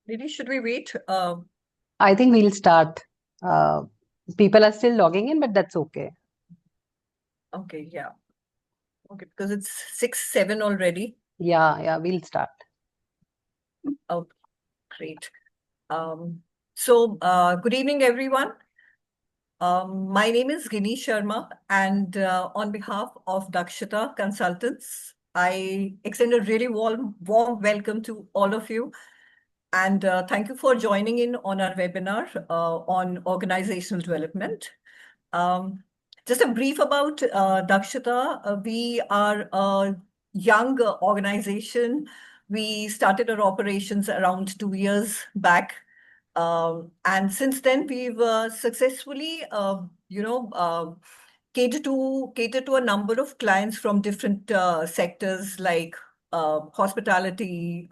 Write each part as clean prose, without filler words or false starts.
Nidhi, should we wait? I think we'll start. Uh, People are still logging in, but that's okay. Okay, yeah. Okay, because it's 6:07 already. Yeah, we'll start. Oh, great. Um, Good evening, everyone. My name is Gini Sharma, and on behalf of Dakshita Consultants, I extend a really warm welcome to all of you. And thank you for joining in on our webinar on organizational development. Um, just a brief about Dakshita. We are a young organization. We started our operations around 2 years back. And since then, we've successfully, cater to a number of clients from different sectors like hospitality,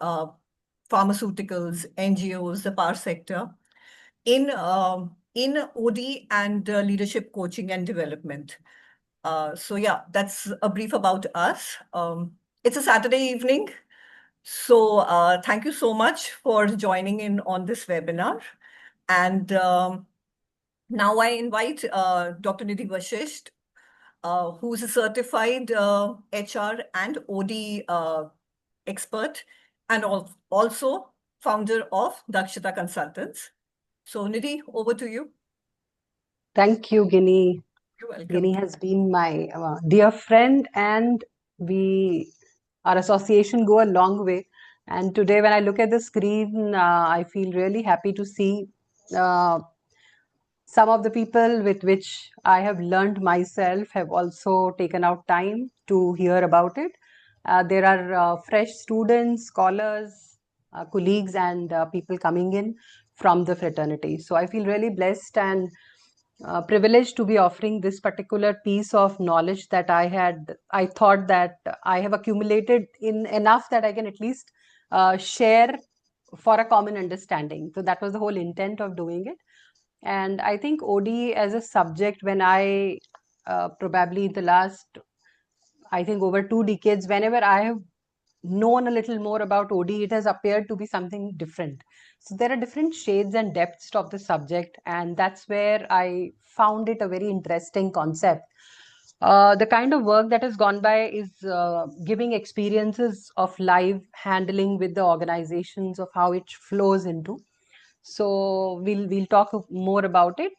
pharmaceuticals, NGOs, the power sector in OD and leadership coaching and development. So yeah, that's a brief about us. It's a Saturday evening, so thank you so much for joining in on this webinar. And now I invite Dr. Nidhi Vashishth, who's a certified HR and OD expert, and also founder of Dakshita Consultants. So Nidhi, over to you. Thank you, Guinea. You're welcome. Guinea has been my dear friend, and we our association go a long way. And today, when I look at the screen, I feel really happy to see uh, some of the people with which I have learned myself have also taken out time to hear about it. There are fresh students, scholars, colleagues, and people coming in from the fraternity. So I feel really blessed and privileged to be offering this particular piece of knowledge that I thought that I have accumulated in enough that I can at least share for a common understanding. So that was the whole intent of doing it. And I think OD as a subject, when I probably in the last, I think over 2 decades, whenever I have known a little more about OD, it has appeared to be something different. So there are different shades and depths of the subject, and that's where I found it a very interesting concept. The kind of work that has gone by is giving experiences of live handling with the organizations of how it flows into. So we'll talk more about it.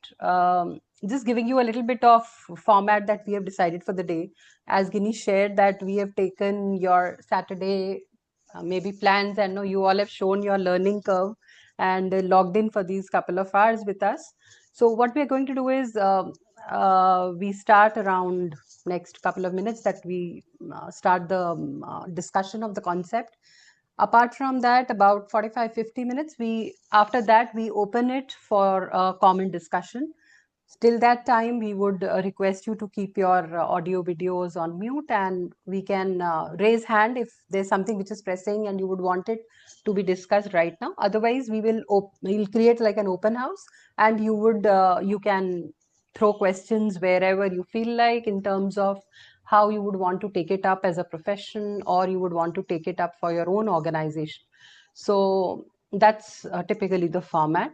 Just giving you a little bit of format that we have decided for the day. As Guinea shared that we have taken your Saturday maybe plans, and no, you all have shown your learning curve and logged in for these couple of hours with us. So what we are going to do is we start around next couple of minutes that we start the discussion of the concept. Apart from that, about 45-50 minutes, we after that we open it for a common discussion. Till that time, we would request you to keep your audio videos on mute, and we can raise hand if there's something which is pressing and you would want it to be discussed right now. Otherwise, we'll create like an open house, and you can throw questions wherever you feel like in terms of how you would want to take it up as a profession, or you would want to take it up for your own organization. So that's typically the format.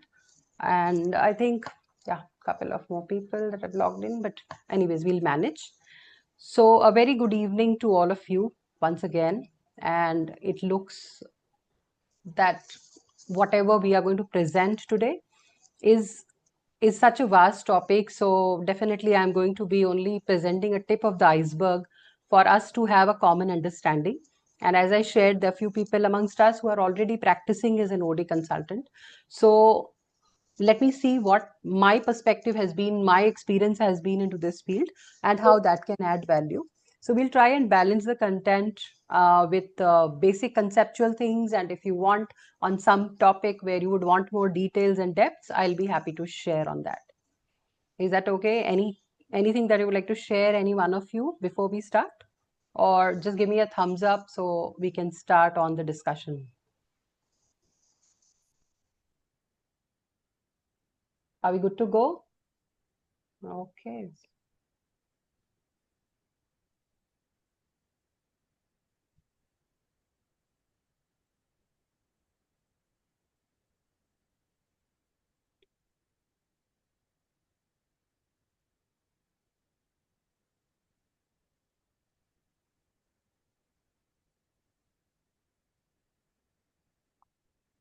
And I think, yeah, couple of more people that have logged in, but anyways, we'll manage. So a very good evening to all of you once again. And it looks that whatever we are going to present today is is such a vast topic. So definitely I'm going to be only presenting a tip of the iceberg for us to have a common understanding. And as I shared, there are few people amongst us who are already practicing as an OD consultant. So let me see what my perspective has been, my experience has been into this field, and how that can add value. So we'll try and balance the content with basic conceptual things. And if you want on some topic where you would want more details and depths, I'll be happy to share on that. Is that okay? Anything that you would like to share, any one of you, before we start? Or just give me a thumbs up so we can start on the discussion. Are we good to go? Okay.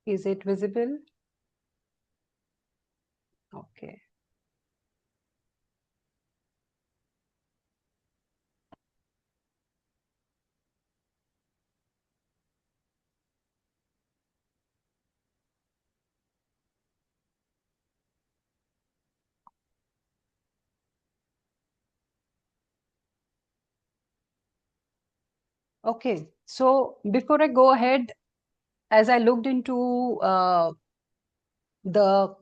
Is it visible? Okay. Okay. So before I go ahead, as I looked into the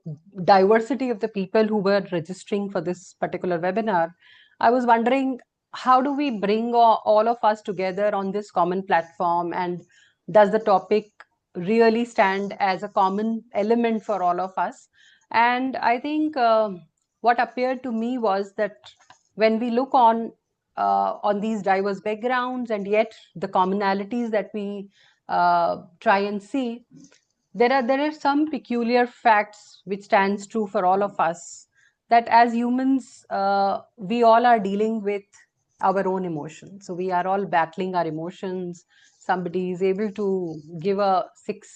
diversity of the people who were registering for this particular webinar, I was wondering, how do we bring all of us together on this common platform, and does the topic really stand as a common element for all of us? And I think what appeared to me was that when we look on these diverse backgrounds and yet the commonalities that we try and see, there are some peculiar facts which stands true for all of us, that as humans we all are dealing with our own emotions. So we are all battling our emotions. Somebody is able to give a 6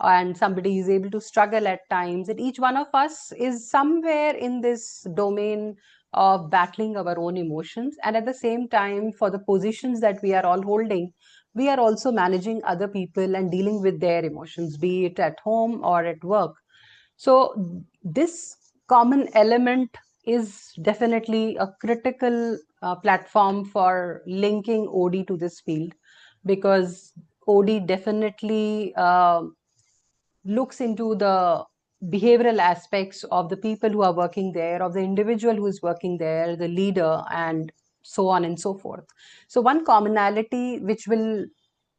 and somebody is able to struggle at times, and each one of us is somewhere in this domain of battling our own emotions. And at the same time, for the positions that we are all holding, we are also managing other people and dealing with their emotions, be it at home or at work. So this common element is definitely a critical platform for linking OD to this field, because OD definitely looks into the behavioral aspects of the people who are working there, of the individual who is working there, the leader, and so on and so forth. So one commonality which will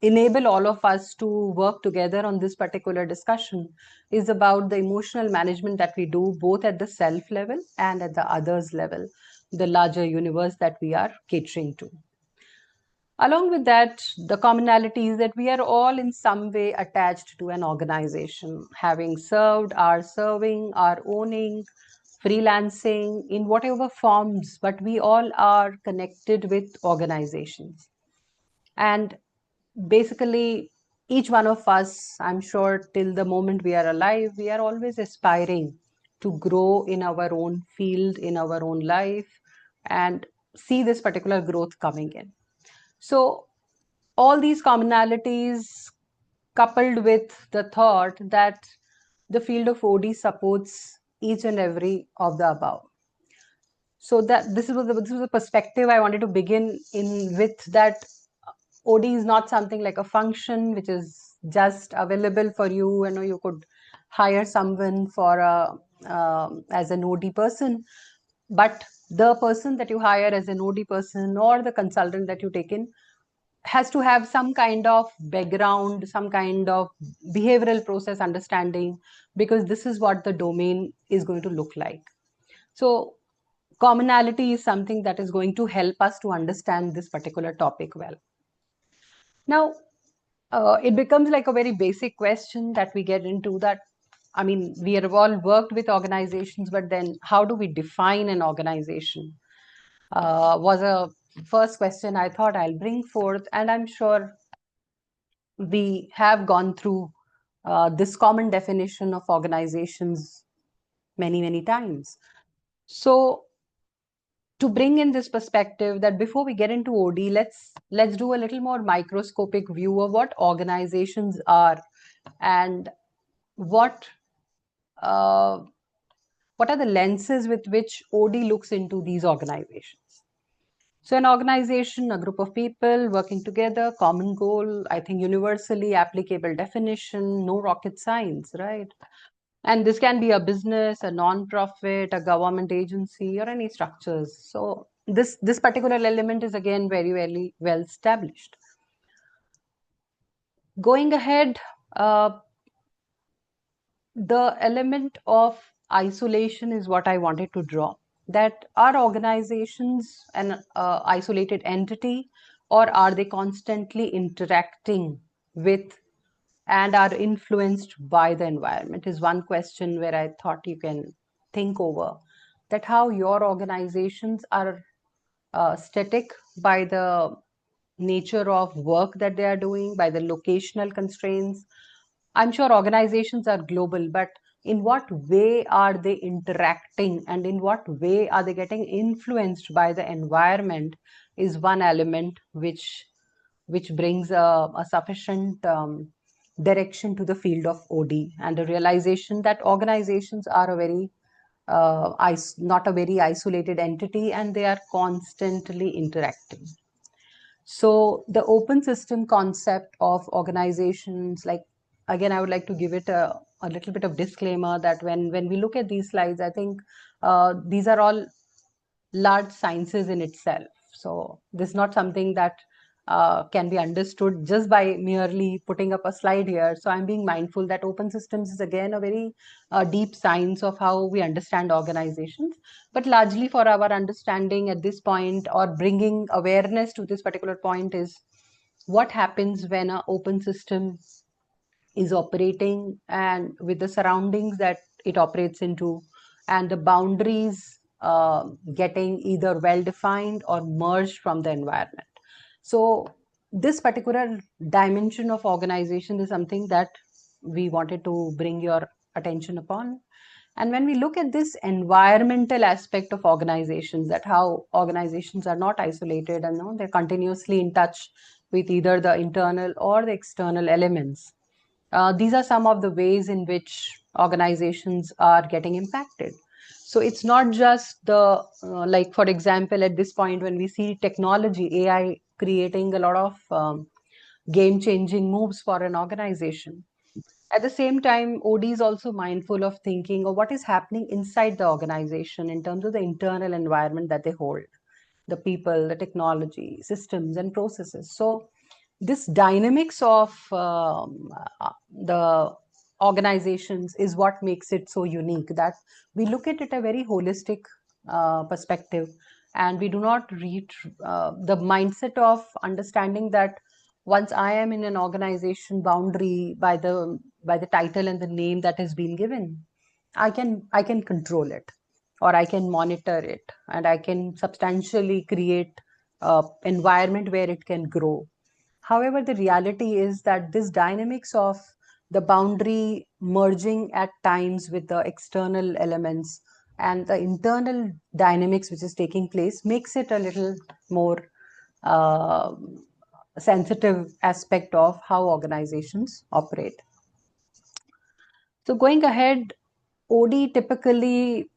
enable all of us to work together on this particular discussion is about the emotional management that we do both at the self level and at the others level, the larger universe that we are catering to. Along with that, the commonality is that we are all in some way attached to an organization, having served, are serving, are owning, freelancing in whatever forms, but we all are connected with organizations. And basically, each one of us, I'm sure, till the moment we are alive, we are always aspiring to grow in our own field, in our own life, and see this particular growth coming in. So all these commonalities, coupled with the thought that the field of OD supports each and every of the above. So that this was the perspective I wanted to begin in with, that OD is not something like a function which is just available for you. You know, you could hire someone for as an OD person, but the person that you hire as an OD person or the consultant that you take in has to have some kind of background, some kind of behavioral process understanding, because this is what the domain is going to look like. So commonality is something that is going to help us to understand this particular topic well. Now, it becomes like a very basic question that we get into, that, I mean, we have all worked with organizations, but then how do we define an organization? Was a first question I thought I'll bring forth, and I'm sure we have gone through this common definition of organizations many, many times. So to bring in this perspective, that before we get into OD, let's do a little more microscopic view of what organizations are, and what uh, what are the lenses with which OD looks into these organizations. So an organization, a group of people working together, common goal, I think universally applicable definition, no rocket science, right? And this can be a business, a non-profit, a government agency, or any structures. So this particular element is again very, very well established. Going ahead, the element of isolation is what I wanted to draw. That are organizations an isolated entity, or are they constantly interacting with and are influenced by the environment, is one question where I thought you can think over, that how your organizations are static by the nature of work that they are doing, by the locational constraints. I'm sure organizations are global, but in what way are they interacting and in what way are they getting influenced by the environment is one element which brings a sufficient direction to the field of OD, and a realization that organizations are a very not a very isolated entity, and they are constantly interacting. So the open system concept of organizations, like, again, I would like to give it a little bit of disclaimer that when we look at these slides, I think these are all large sciences in itself. So this is not something that can be understood just by merely putting up a slide here. So I'm being mindful that open systems is again a very deep science of how we understand organizations. But largely for our understanding at this point, or bringing awareness to this particular point, is what happens when an open system is operating and with the surroundings that it operates into, and the boundaries getting either well defined or merged from the environment. So this particular dimension of organization is something that we wanted to bring your attention upon. And when we look at this environmental aspect of organizations, that how organizations are not isolated and they're continuously in touch with either the internal or the external elements, these are some of the ways in which organizations are getting impacted. So it's not just the, like, for example, at this point, when we see technology, AI creating a lot of game changing moves for an organization. At the same time, OD is also mindful of thinking of what is happening inside the organization in terms of the internal environment that they hold, the people, the technology, systems, and processes. So this dynamics of the organizations is what makes it so unique, that we look at it a very holistic perspective, and we do not reach the mindset of understanding that once I am in an organization boundary by the title and the name that has been given, I can control it, or I can monitor it, and I can substantially create environment where it can grow. However, the reality is that this dynamics of the boundary merging at times with the external elements and the internal dynamics which is taking place makes it a little more uh, sensitive aspect of how organizations operate. So going ahead, OD typically,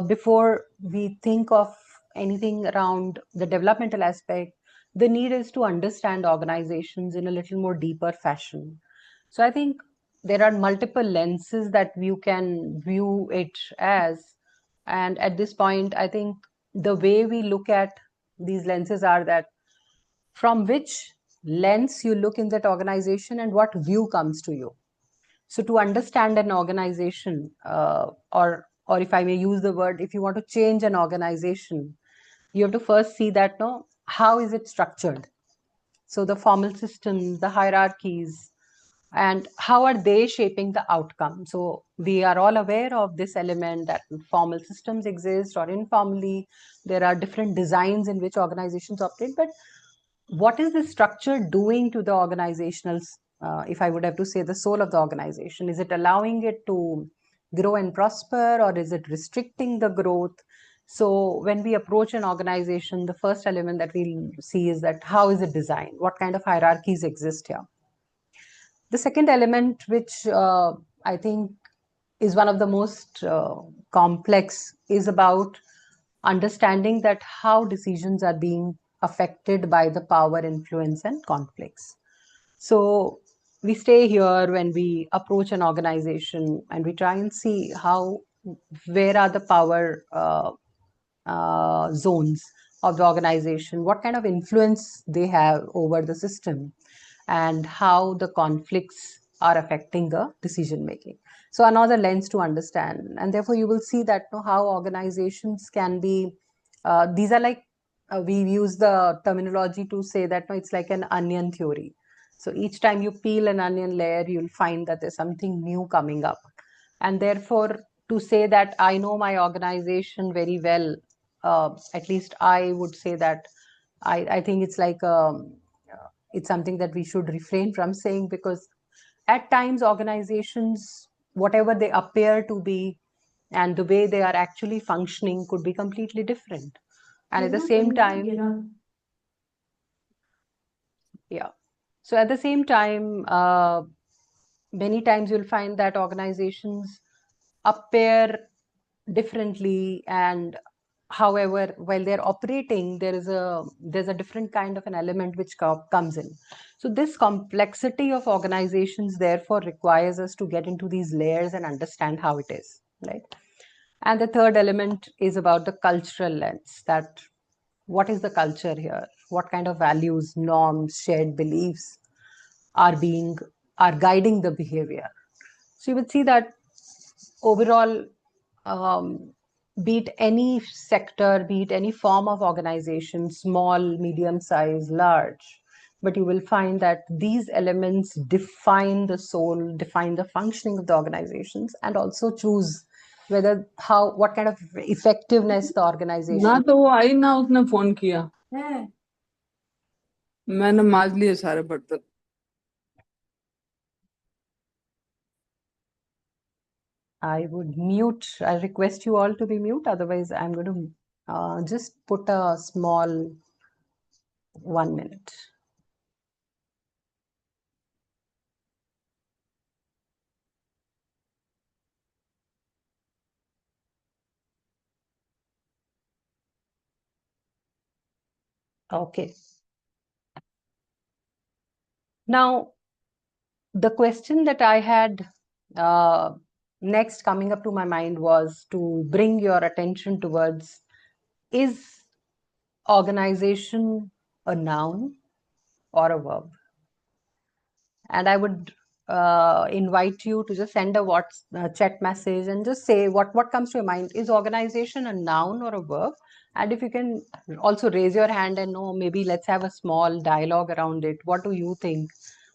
before we think of anything around the developmental aspect, the need is to understand organizations in a little more deeper fashion. So I think there are multiple lenses that you can view it as. And at this point, I think the way we look at these lenses are that from which lens you look in that organization and what view comes to you. So to understand an organization, or if I may use the word, if you want to change an organization, you have to first see that, no, how is it structured? So the formal systems, the hierarchies, and how are they shaping the outcome? So we are all aware of this element that formal systems exist, or informally there are different designs in which organizations operate. But what is the structure doing to the organizational, if I would have to say, the soul of the organization? Is it allowing it to grow and prosper, or is it restricting the growth? So when we approach an organization, the first element that we'll see is that how is it designed? What kind of hierarchies exist here? The second element, which I think is one of the most complex, is about understanding that how decisions are being affected by the power, influence, and conflicts. So we stay here when we approach an organization and we try and see how, where are the power zones of the organization, what kind of influence they have over the system, and how the conflicts are affecting the decision making. So another lens to understand, and therefore you will see that, how organizations can be, these are like, we use the terminology to say that, no, it's like an onion theory. So each time you peel an onion layer, you'll find that there's something new coming up. And therefore, to say that I know my organization very well, at least I would say that I think it's like, it's something that we should refrain from saying, because at times organizations, whatever they appear to be and the way they are actually functioning could be completely different. And at the same time, yeah. So at the same time, many times you'll find that organizations appear differently, and however, while they're operating, there's a different kind of an element which comes in. So this complexity of organizations therefore requires us to get into these layers and understand how it is, right? And the third element is about the cultural lens, that what is the culture here? What kind of values, norms, shared beliefs are guiding the behavior? So you would see that overall, be it any sector, be it any form of organization, small, medium size, large, but you will find that these elements define the soul, define the functioning of the organizations, and also choose what kind of effectiveness the organization. ना तो वो आई ना उसने phone किया मैंने माज लिए सारे बर्तन I would mute. I request you all to be mute. Otherwise, I'm going to just put a small 1 minute. Okay. Now, the question that I had next coming up to my mind was to bring your attention towards, is organization a noun or a verb? And I would invite you to just send a chat message and just say what comes to your mind. Is organization a noun or a verb? And if you can also raise your hand and know, maybe let's have a small dialogue around it. What do you think?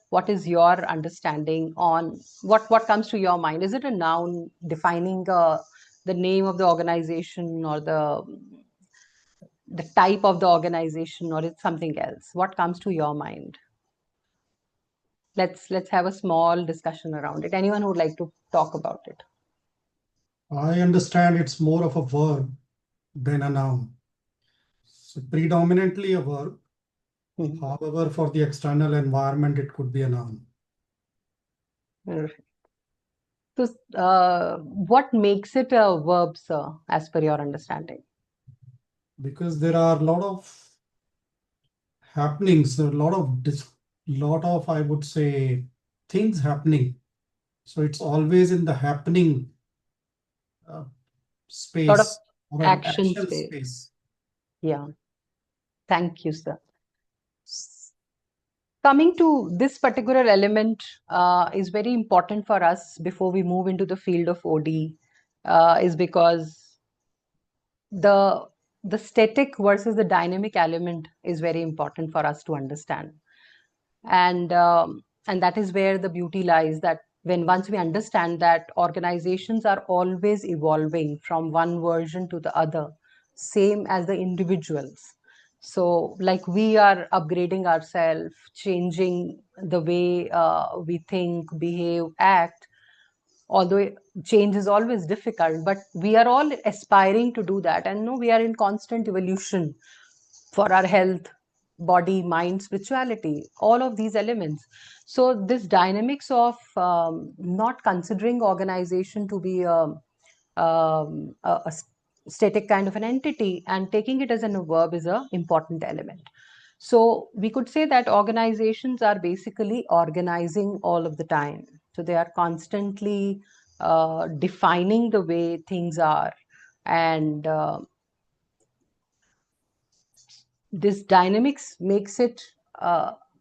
What is your understanding on what comes to your mind? Is it a noun defining the name of the organization or the type of the organization, or it's something else? What comes to your mind? Let's have a small discussion around it. Anyone who would like to talk about it? I understand it's more of a verb than a noun. So predominantly a verb. However, for the external environment, it could be a noun. So, what makes it a verb, sir, as per your understanding? Because there are a lot of happenings, a lot of, I would say, things happening. So it's always in the happening space. Sort of or action space. Yeah. Thank you, sir. Coming to this particular element is very important for us before we move into the field of OD, is because the static versus the dynamic element is very important for us to understand. And that is where the beauty lies, that once we understand that organizations are always evolving from one version to the other, same as the individuals. So like we are upgrading ourselves, changing the way we think, behave, act, although change is always difficult, but we are all aspiring to do that. And no, we are in constant evolution for our health, body, mind, spirituality, all of these elements. So this dynamics of not considering organization to be a static kind of an entity and taking it as a verb is an important element. So we could say that organizations are basically organizing all of the time. So they are constantly defining the way things are, and this dynamics makes it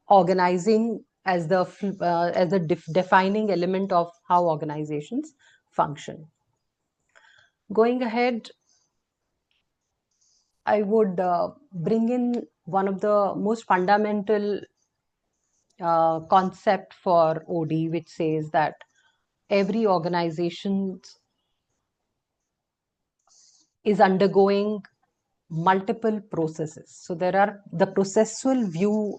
organizing as the defining element of how organizations function. Going ahead, I would bring in one of the most fundamental concept for OD, which says that every organization is undergoing multiple processes. So there are the processual view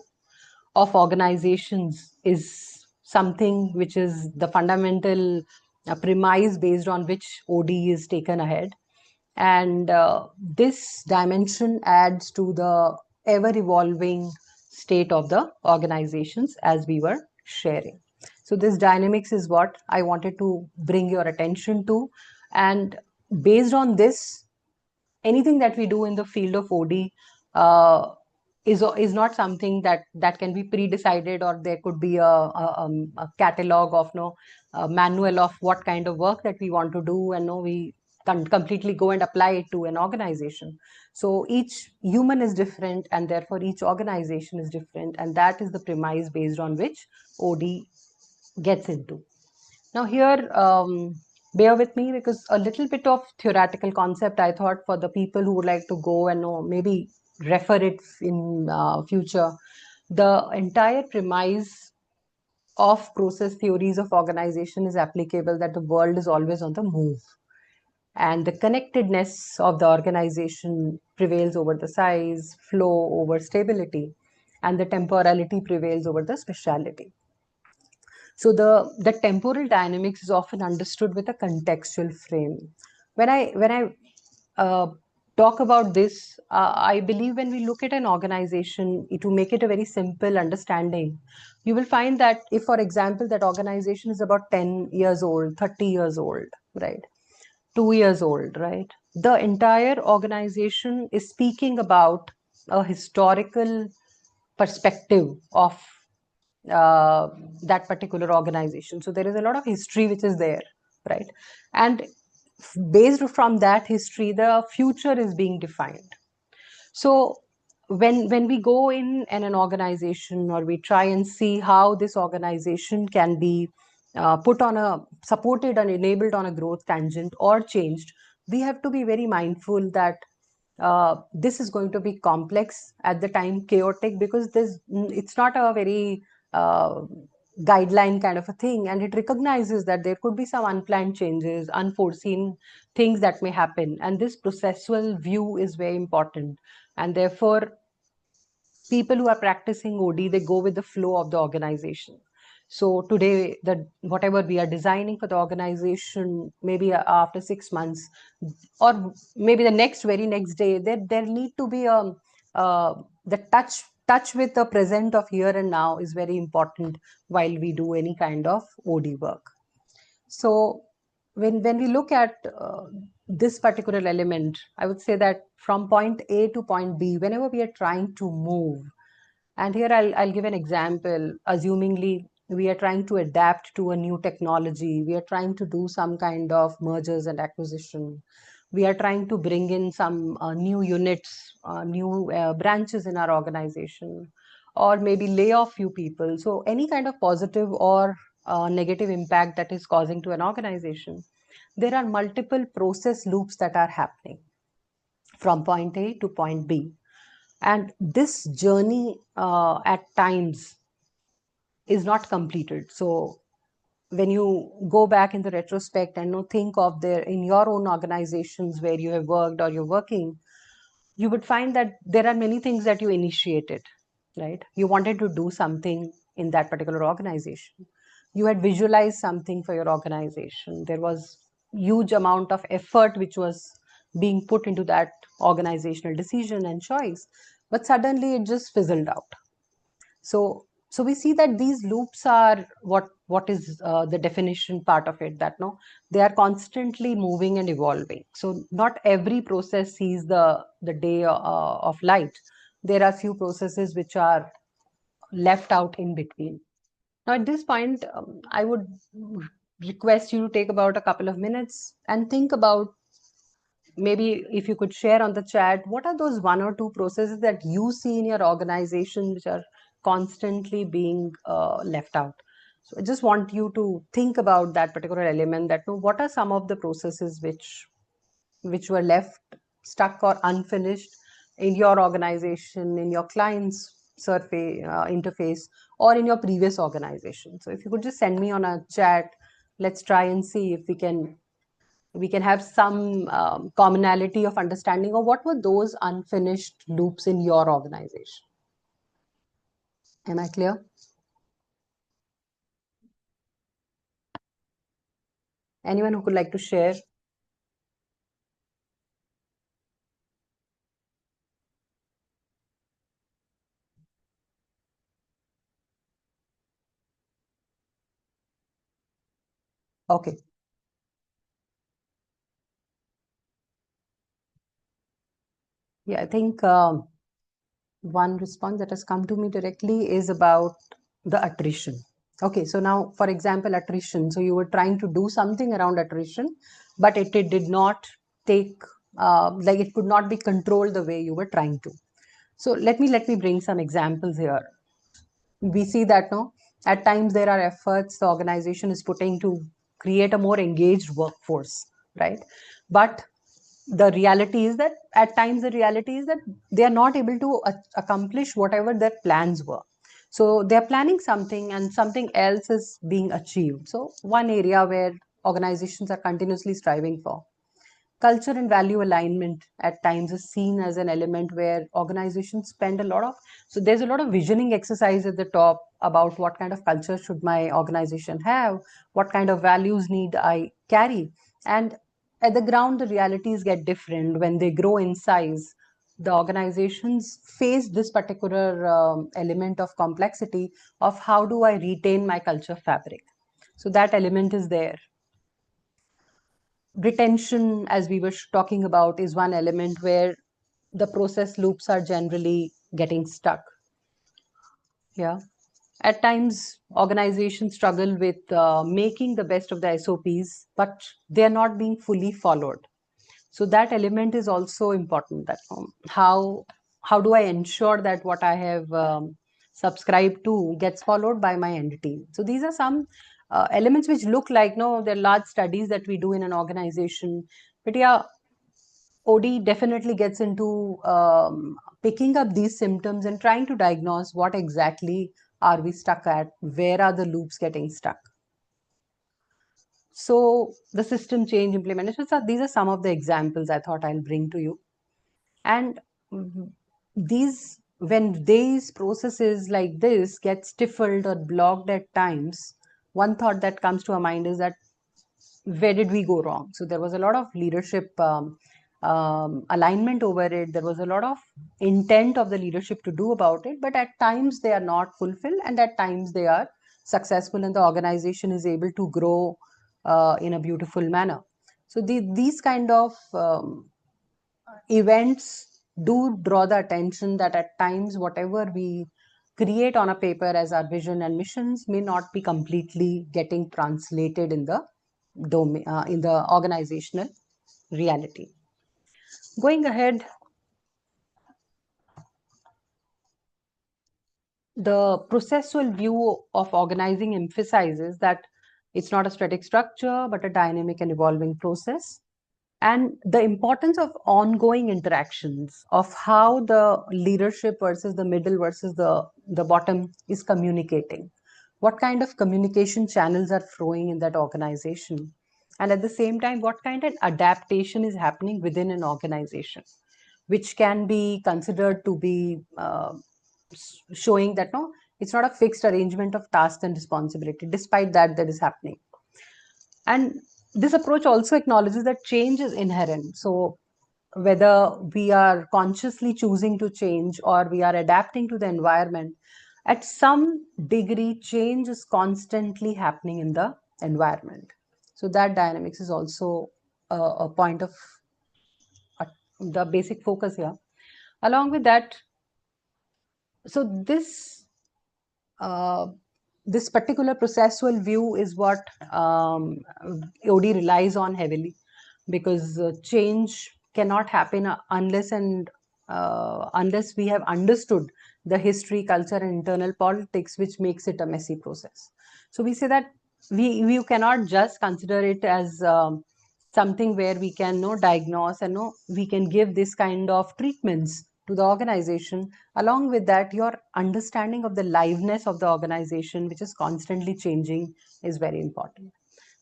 of organizations is something which is the fundamental premise based on which OD is taken ahead. And this dimension adds to the ever evolving state of the organizations as we were sharing. So this dynamics is what I wanted to bring your attention to. And based on this, anything that we do in the field of OD is not something that can be pre-decided, or there could be a catalog of a manual of what kind of work that we want to do, and we can completely go and apply it to an organization. So each human is different, and therefore each organization is different, and that is the premise based on which OD gets into. Now here, bear with me, because a little bit of theoretical concept I thought for the people who would like to go and maybe refer it in future. The entire premise of process theories of organization is applicable that the world is always on the move, and the connectedness of the organization prevails over the size, flow over stability, and the temporality prevails over the speciality. So the temporal dynamics is often understood with a contextual frame. When I talk about this, I believe when we look at an organization, to make it a very simple understanding, you will find that if, for example, that organization is about 10 years old, 30 years old, right? 2 years old, right? The entire organization is speaking about a historical perspective of that particular organization. So there is a lot of history which is there, right? And based from that history, the future is being defined. So when we go in an organization, or we try and see how this organization can be put on a supported and enabled on a growth tangent or changed, we have to be very mindful that this is going to be complex, at the time chaotic, because it's not a very guideline kind of a thing, and it recognizes that there could be some unplanned changes, unforeseen things that may happen, and this processual view is very important. And therefore people who are practicing OD, they go with the flow of the organization. So today, whatever we are designing for the organization, maybe after 6 months, or maybe the very next day, there need to be the touch with the present of here and now is very important while we do any kind of OD work. So when we look at this particular element, I would say that from point A to point B, whenever we are trying to move, and here I'll give an example, assumingly we are trying to adapt to a new technology, we are trying to do some kind of mergers and acquisition, we are trying to bring in some new units, new branches in our organization, or maybe lay off few people. So any kind of positive or negative impact that is causing to an organization, there are multiple process loops that are happening from point A to point B. And this journey at times is not completed. So when you go back in the retrospect and think of in your own organizations where you have worked or you're working, you would find that there are many things that you initiated, right? You wanted to do something in that particular organization. You had visualized something for your organization. There was huge amount of effort which was being put into that organizational decision and choice, but suddenly it just fizzled out. So we see that these loops are what is the definition part of it, that they are constantly moving and evolving. So not every process sees the day of light. There are few processes which are left out in between. Now at this point, I would request you to take about a couple of minutes and think about, maybe if you could share on the chat, what are those one or two processes that you see in your organization which are constantly being left out. So I just want you to think about that particular element, that what are some of the processes which were left stuck or unfinished in your organization, in your client's survey interface, or in your previous organization. So if you could just send me on a chat, let's try and see if we can have some commonality of understanding of what were those unfinished loops in your organization. Am I clear? Anyone who could like to share? Okay. Yeah, I think one response that has come to me directly is about the attrition. Okay, so now, for example, attrition. So you were trying to do something around attrition, but it did not take, like it could not be controlled the way you were trying to. So let me bring some examples here. We see that no, at times there are efforts the organization is putting to create a more engaged workforce, right? But the reality is that at times the reality is that they are not able to accomplish whatever their plans were. So they're planning something and something else is being achieved. So one area where organizations are continuously striving for culture and value alignment at times is seen as an element where organizations spend a lot of, so there's a lot of visioning exercise at the top about what kind of culture should my organization have, what kind of values need I carry, and at the ground the realities get different. When they grow in size, the organizations face this particular element of complexity of how do I retain my culture fabric. So that element is there. Retention, as we were talking about, is one element where the process loops are generally getting stuck. Yeah. At times, organizations struggle with making the best of the SOPs, but they are not being fully followed. So that element is also important. That how do I ensure that what I have subscribed to gets followed by my entity? So these are some elements which look like no, they're large studies that we do in an organization. But yeah, OD definitely gets into picking up these symptoms and trying to diagnose what exactly are we stuck at, where are the loops getting stuck. So the system change implementation. So these are some of the examples I thought I'll bring to you. And these, when these processes like this get stifled or blocked at times, one thought that comes to our mind is that where did we go wrong? So there was a lot of leadership alignment over it. There was a lot of intent of the leadership to do about it, but at times they are not fulfilled, and at times they are successful, and the organization is able to grow in a beautiful manner. So these kind of events do draw the attention that at times whatever we create on a paper as our vision and missions may not be completely getting translated in the domain, in the organizational reality. Going ahead, the processual view of organizing emphasizes that it's not a static structure but a dynamic and evolving process, and the importance of ongoing interactions of how the leadership versus the middle versus the bottom is communicating, what kind of communication channels are flowing in that organization, and at the same time what kind of adaptation is happening within an organization, which can be considered to be showing that no, it's not a fixed arrangement of tasks and responsibility. Despite that, that is happening. And this approach also acknowledges that change is inherent. So whether we are consciously choosing to change or we are adapting to the environment, at some degree, change is constantly happening in the environment. So that dynamics is also a point of the basic focus here. Along with that, so uh, this particular processual view is what OD relies on heavily, because change cannot happen unless we have understood the history, culture, and internal politics, which makes it a messy process. So we say that we cannot just consider it as something where we can diagnose and we can give this kind of treatments to the organization. Along with that, your understanding of the liveness of the organization, which is constantly changing, is very important.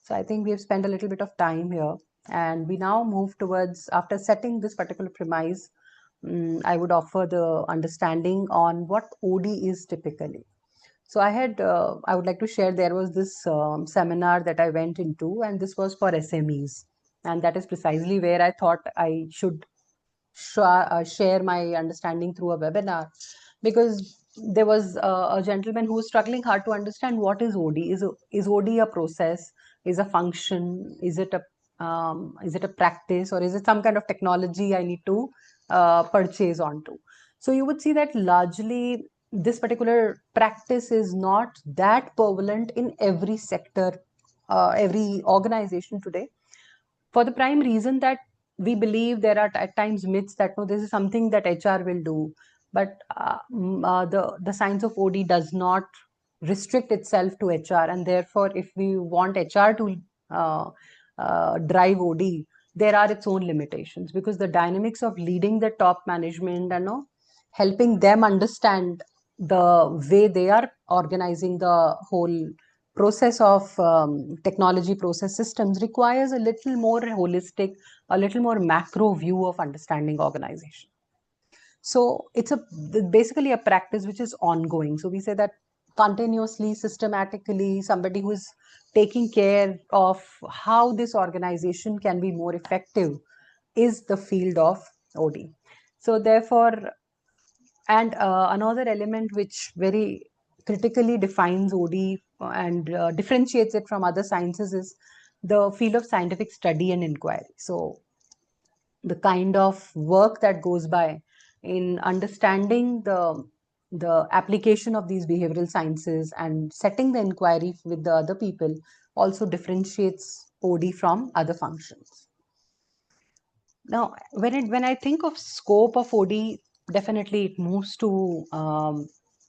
So I think we have spent a little bit of time here, and we now move towards, after setting this particular premise, I would offer the understanding on what OD is typically. So I would like to share, there was this seminar that I went into, and this was for SMEs. And that is precisely where I thought I should share my understanding through a webinar, because there was a gentleman who was struggling hard to understand what is OD. Is OD a process? Is a function? Is it a practice, or is it some kind of technology I need to purchase onto? So you would see that largely this particular practice is not that prevalent in every sector, every organization today, for the prime reason that we believe there are at times myths that no, this is something that HR will do, but the science of OD does not restrict itself to HR, and therefore, if we want HR to uh, drive OD, there are its own limitations, because the dynamics of leading the top management and helping them understand the way they are organizing the whole process of technology process systems requires a little more holistic, a little more macro view of understanding organization. So it's basically a practice which is ongoing. So we say that continuously, systematically, somebody who is taking care of how this organization can be more effective is the field of OD. So therefore, and another element which very critically defines OD and differentiates it from other sciences is the field of scientific study and inquiry. So the kind of work that goes by in understanding the application of these behavioral sciences and setting the inquiry with the other people also differentiates OD from other functions. Now, when I think of scope of OD, definitely it moves to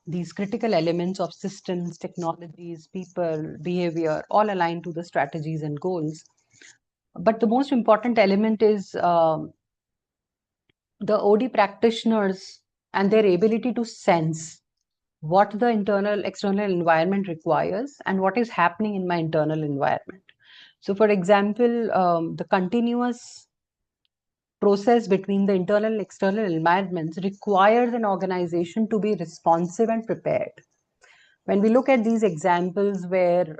these critical elements of systems, technologies, people, behavior, all aligned to the strategies and goals. But the most important element is the OD practitioners and their ability to sense what the internal, external environment requires and what is happening in my internal environment. So, for example, the continuous process between the internal and external environments requires an organization to be responsive and prepared. When we look at these examples where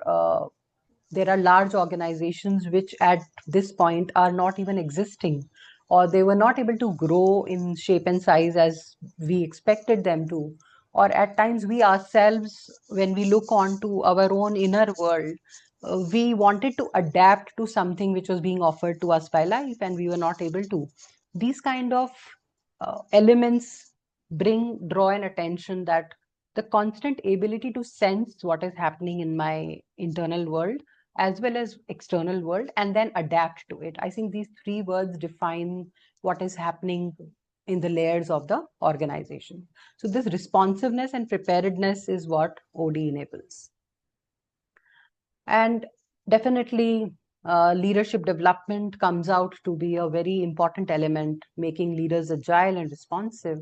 there are large organizations which at this point are not even existing, or they were not able to grow in shape and size as we expected them to, or at times we ourselves, when we look on to our own inner world, we wanted to adapt to something which was being offered to us by life and we were not able to. These kind of elements draw an attention that the constant ability to sense what is happening in my internal world as well as external world and then adapt to it. I think these three words define what is happening in the layers of the organization. So this responsiveness and preparedness is what OD enables. And definitely leadership development comes out to be a very important element, making leaders agile and responsive.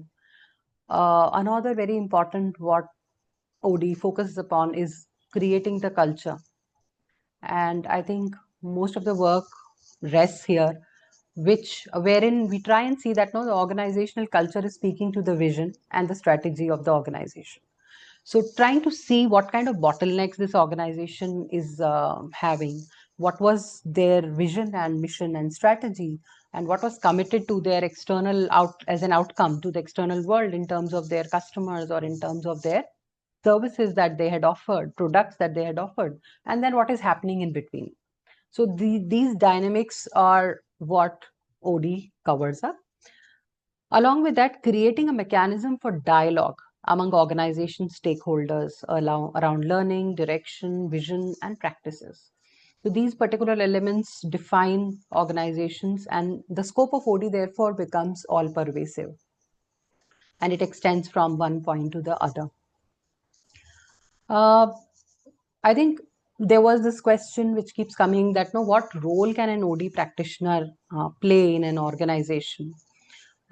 Another very important what OD focuses upon is creating the culture. And I think most of the work rests here, wherein we try and see that no, the organizational culture is speaking to the vision and the strategy of the organization. So trying to see what kind of bottlenecks this organization is having, what was their vision and mission and strategy, and what was committed to their external as an outcome to the external world in terms of their customers or in terms of their services that they had offered, products that they had offered, and then what is happening in between. So these dynamics are what OD covers up. Along with that, creating a mechanism for dialogue among organization stakeholders around learning, direction, vision, and practices. So these particular elements define organizations, and the scope of OD therefore becomes all pervasive, and it extends from one point to the other. I think there was this question which keeps coming that no, what role can an OD practitioner play in an organization?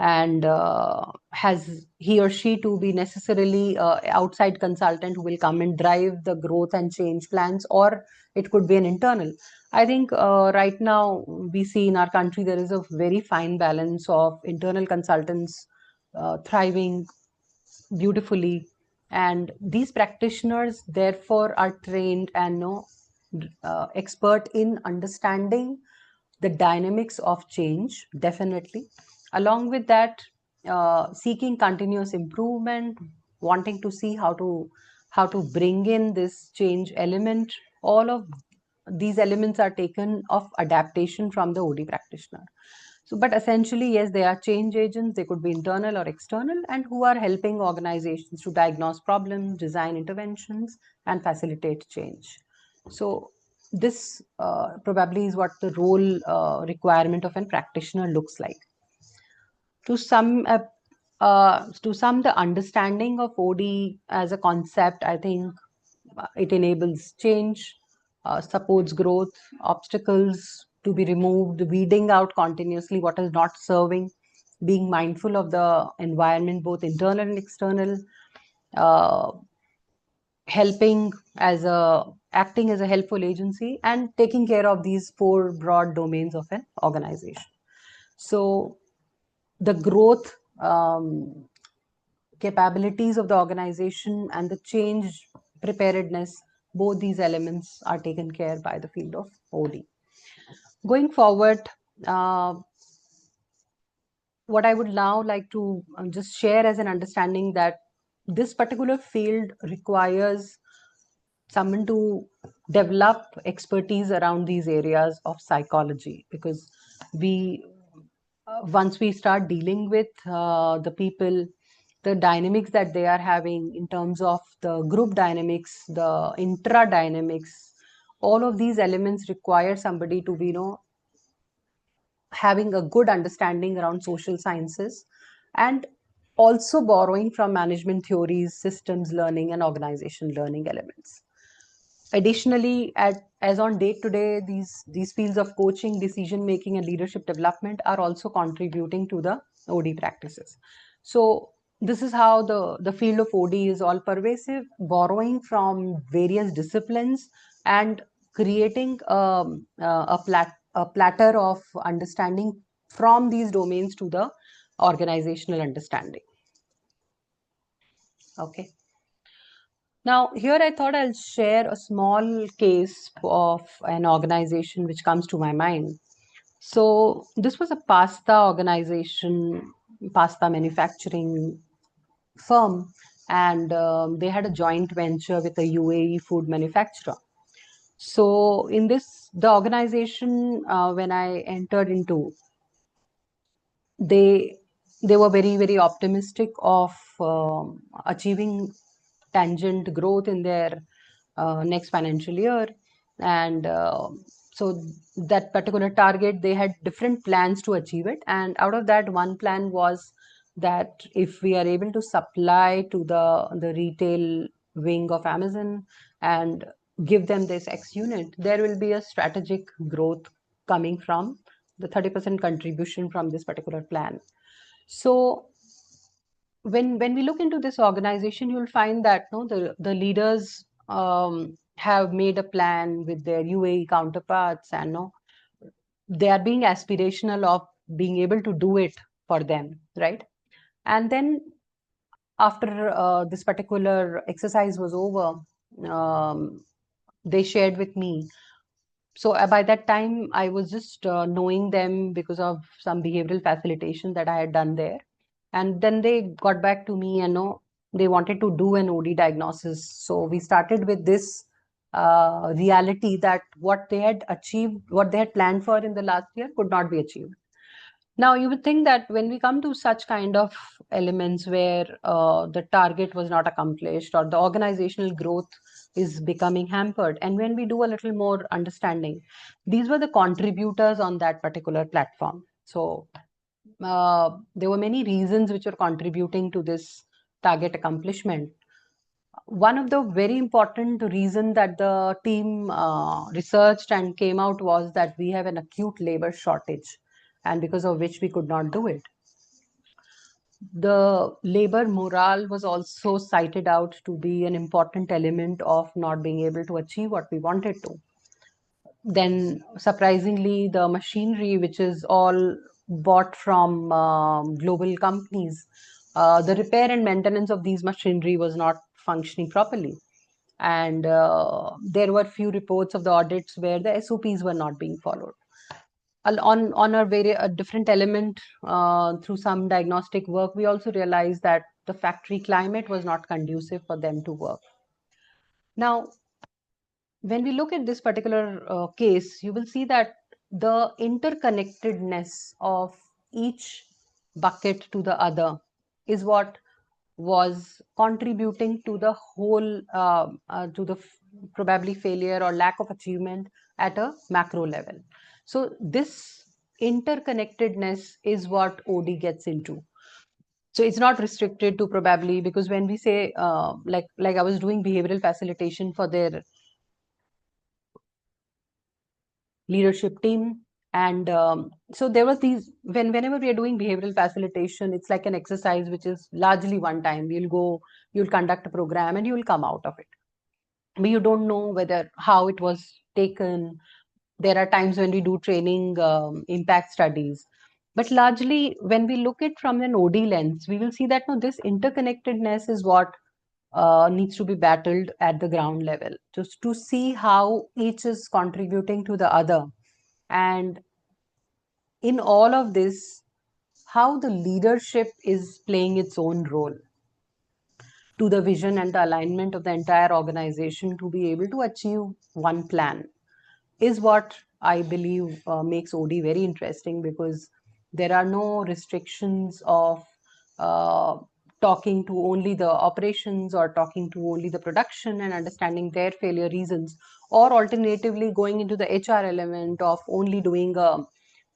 And has he or she to be necessarily outside consultant who will come and drive the growth and change plans, or it could be an internal? I think right now we see in our country there is a very fine balance of internal consultants thriving beautifully And these practitioners therefore are trained and expert in understanding the dynamics of change, definitely. Along with that, seeking continuous improvement, wanting to see how to bring in this change element. All of these elements are taken of adaptation from the OD practitioner. So, but essentially, yes, they are change agents. They could be internal or external, and who are helping organizations to diagnose problems, design interventions, and facilitate change. So, this probably is what the role requirement of a practitioner looks like. To sum up, the understanding of OD as a concept, I think it enables change, supports growth, obstacles to be removed, weeding out continuously what is not serving, being mindful of the environment, both internal and external, uh, acting as a helpful agency, and taking care of these four broad domains of an organization. So the growth capabilities of the organization and the change preparedness, both these elements are taken care by the field of OD. Going forward, what I would now like to just share as an understanding that this particular field requires someone to develop expertise around these areas of psychology, because we once we start dealing with the people, the dynamics that they are having in terms of the group dynamics, the intra dynamics, all of these elements require somebody to be having a good understanding around social sciences, and also borrowing from management theories, systems learning, and organization learning elements. Additionally, as on day to day, these fields of coaching, decision making, and leadership development are also contributing to the OD practices. So this is how the field of OD is all pervasive, borrowing from various disciplines and creating a platter of understanding from these domains to the organizational understanding. Okay. Now, here I thought I'll share a small case of an organization which comes to my mind. So, this was a pasta organization, pasta manufacturing firm, and they had a joint venture with a UAE food manufacturer. So, in this, the organization, when I entered into, they were very optimistic of achieving tangent growth in their next financial year, and so that particular target, they had different plans to achieve it, and out of that, one plan was that if we are able to supply to the retail wing of Amazon and give them this X unit, there will be a strategic growth coming from the 30% contribution from this particular plan. So when we look into this organization, you'll find that the leaders have made a plan with their UAE counterparts, and they are being aspirational of being able to do it for them, right? And then after this particular exercise was over, they shared with me. So by that time, I was just knowing them because of some behavioral facilitation that I had done there. And then they got back to me and they wanted to do an OD diagnosis. So we started with this reality that what they had achieved, what they had planned for in the last year could not be achieved. Now, you would think that when we come to such kind of elements where the target was not accomplished or the organizational growth is becoming hampered, and when we do a little more understanding, these were the contributors on that particular platform. So there were many reasons which were contributing to this target accomplishment. One of the very important reason that the team researched and came out was that we have an acute labor shortage, and because of which we could not do it. The labor morale was also cited out to be an important element of not being able to achieve what we wanted to. Then, surprisingly, the machinery, which is all bought from global companies, the repair and maintenance of these machinery was not functioning properly. And there were few reports of the audits where the SOPs were not being followed. On a different element, through some diagnostic work, we also realized that the factory climate was not conducive for them to work. Now, when we look at this particular case, you will see that the interconnectedness of each bucket to the other is what was contributing to the whole, to the probably failure or lack of achievement at a macro level. So this interconnectedness is what OD gets into. So it's not restricted to probably, because when we say, like I was doing behavioral facilitation for their leadership team, and so there was these, whenever we are doing behavioral facilitation, it's like an exercise which is largely one time. You'll conduct a program and you will come out of it, but you don't know how it was taken. There are times when we do training, impact studies, but largely when we look at from an OD lens, we will see that no, this interconnectedness is what needs to be battled at the ground level, just to see how each is contributing to the other. And in all of this, how the leadership is playing its own role to the vision and the alignment of the entire organization to be able to achieve one plan is what I believe makes OD very interesting, because there are no restrictions of talking to only the operations or talking to only the production and understanding their failure reasons, or alternatively going into the HR element of only doing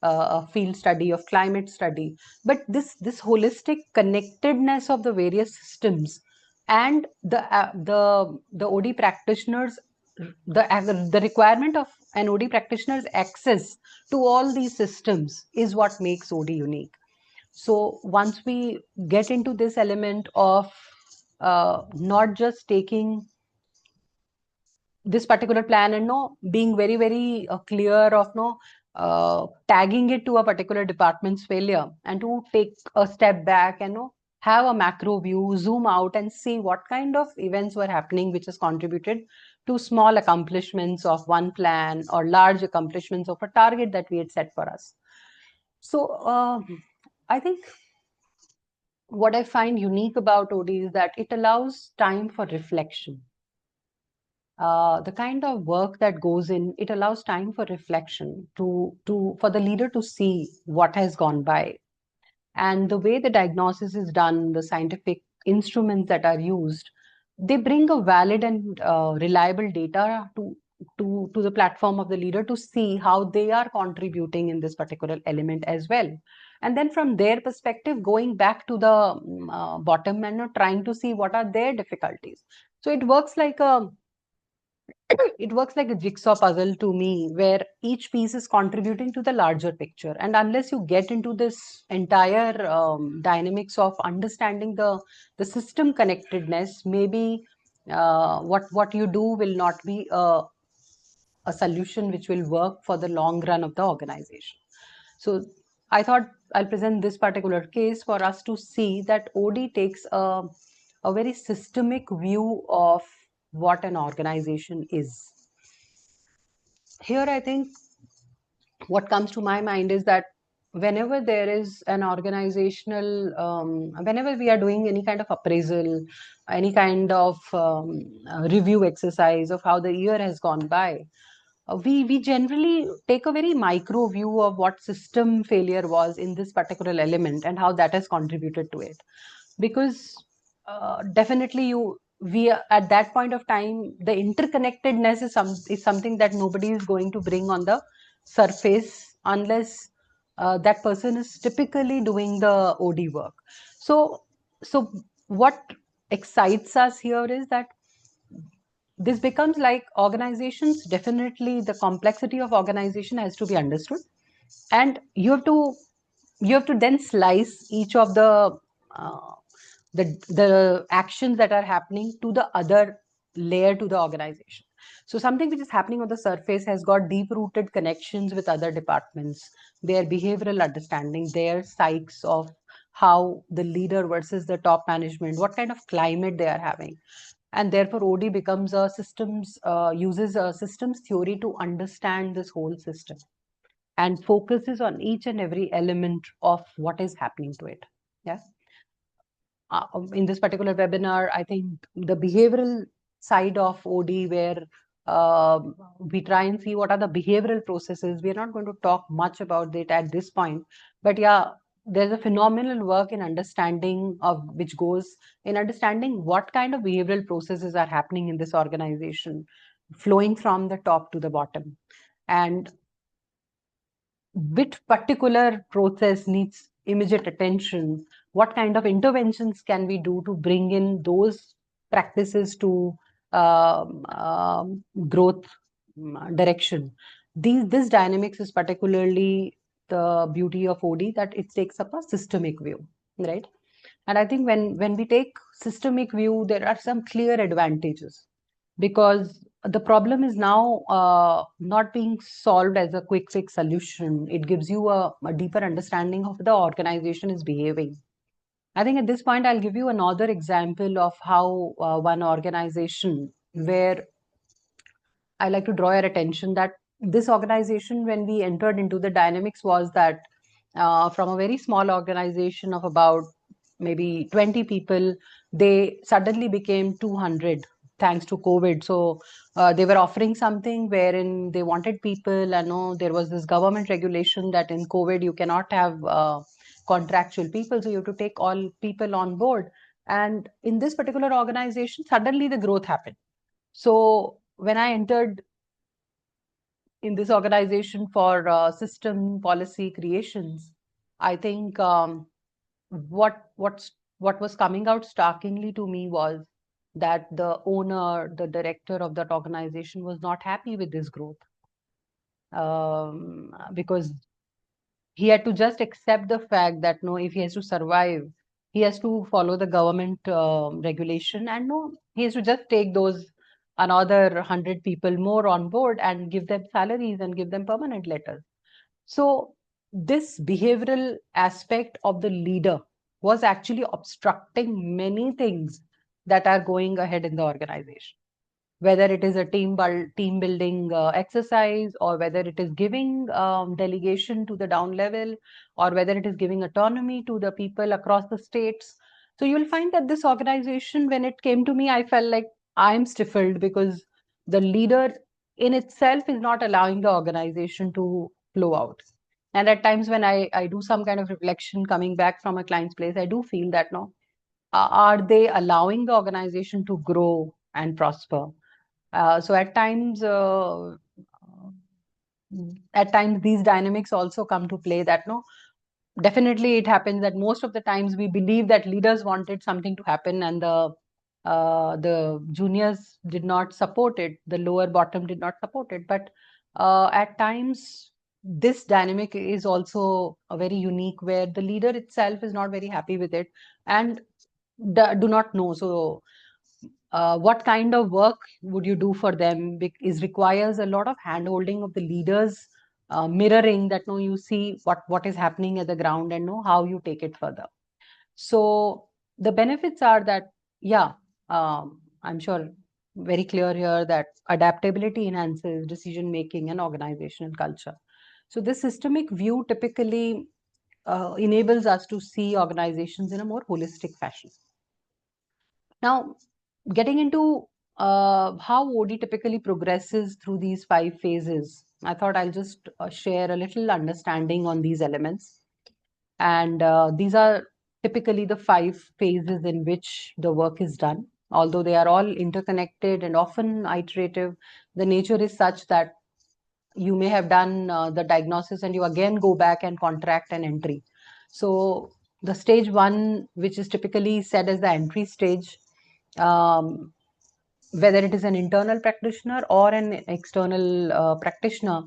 a field study of climate study. But this holistic connectedness of the various systems and the OD practitioners, the requirement of an OD practitioner's access to all these systems is what makes OD unique. So once we get into this element of not just taking this particular plan and being very, very clear of tagging it to a particular department's failure, and to take a step back and have a macro view, zoom out and see what kind of events were happening which has contributed to small accomplishments of one plan or large accomplishments of a target that we had set for us. So I think what I find unique about OD is that it allows time for reflection. The kind of work that goes in, it allows time for reflection for the leader to see what has gone by. And the way the diagnosis is done, the scientific instruments that are used, they bring a valid and reliable data to the platform of the leader to see how they are contributing in this particular element as well. And then from their perspective, going back to the bottom and trying to see what are their difficulties. So it works like a jigsaw puzzle to me, where each piece is contributing to the larger picture. And unless you get into this entire dynamics of understanding the system connectedness, maybe what you do will not be a solution which will work for the long run of the organization. So I thought I'll present this particular case for us to see that OD takes a very systemic view of what an organization is. Here, I think what comes to my mind is that whenever there is an organizational, whenever we are doing any kind of appraisal, any kind of review exercise of how the year has gone by, we generally take a very micro view of what system failure was in this particular element and how that has contributed to it. Because definitely we are, at that point of time, the interconnectedness is something that nobody is going to bring on the surface unless that person is typically doing the OD work. So what excites us here is that this becomes like organizations, definitely the complexity of organization has to be understood, and you have to then slice each of the actions that are happening to the other layer to the organization. So something which is happening on the surface has got deep rooted connections with other departments, their behavioral understanding, their psyches of how the leader versus the top management, what kind of climate they are having. And therefore, OD becomes a systems, uses a systems theory to understand this whole system and focuses on each and every element of what is happening to it. Yeah. In this particular webinar, I think the behavioral side of OD, where we try and see what are the behavioral processes. We are not going to talk much about it at this point, but yeah, there's a phenomenal work in understanding of which goes in understanding what kind of behavioral processes are happening in this organization, flowing from the top to the bottom, and which particular process needs immediate attention, what kind of interventions can we do to bring in those practices to growth direction. This dynamics is particularly the beauty of OD, that it takes up a systemic view, right? And I think when we take systemic view, there are some clear advantages, because the problem is now not being solved as a quick fix solution. It gives you a deeper understanding of the organization is behaving. I think at this point, I'll give you another example of how one organization, where I like to draw your attention that this organization, when we entered into the dynamics, was that from a very small organization of about maybe 20 people, they suddenly became 200 thanks to COVID. So they were offering something wherein they wanted people. I know there was this government regulation that in COVID you cannot have contractual people, so you have to take all people on board. And in this particular organization, suddenly the growth happened. So when I entered in this organization for system policy creations, I think what was coming out starkingly to me was that the owner, the director of that organization was not happy with this growth, because he had to just accept the fact that no, if he has to survive, he has to follow the government regulation, and no, he has to just take those another 100 people more on board and give them salaries and give them permanent letters. So this behavioral aspect of the leader was actually obstructing many things that are going ahead in the organization, whether it is a team building exercise, or whether it is giving delegation to the down level, or whether it is giving autonomy to the people across the states. So you'll find that this organization, when it came to me, I felt like I'm stifled, because the leader in itself is not allowing the organization to flow out. And at times when I do some kind of reflection coming back from a client's place, I do feel that no, are they allowing the organization to grow and prosper? So at times these dynamics also come to play, that no, definitely it happens that most of the times we believe that leaders wanted something to happen, and the juniors did not support it, the lower bottom did not support it. But at times this dynamic is also a very unique, where the leader itself is not very happy with it and do not know. So what kind of work would you do for them is requires a lot of hand holding of the leaders, mirroring that no, you see what is happening at the ground and know how you take it further. So the benefits are that, yeah, I'm sure very clear here that adaptability enhances decision making and organizational culture. So this systemic view typically enables us to see organizations in a more holistic fashion. Now, getting into how OD typically progresses through these 5 phases, I thought I'll just share a little understanding on these elements. And these are typically the 5 phases in which the work is done. Although they are all interconnected and often iterative, the nature is such that you may have done the diagnosis and you again go back and contract an entry. So the stage 1, which is typically said as the entry stage, whether it is an internal practitioner or an external practitioner,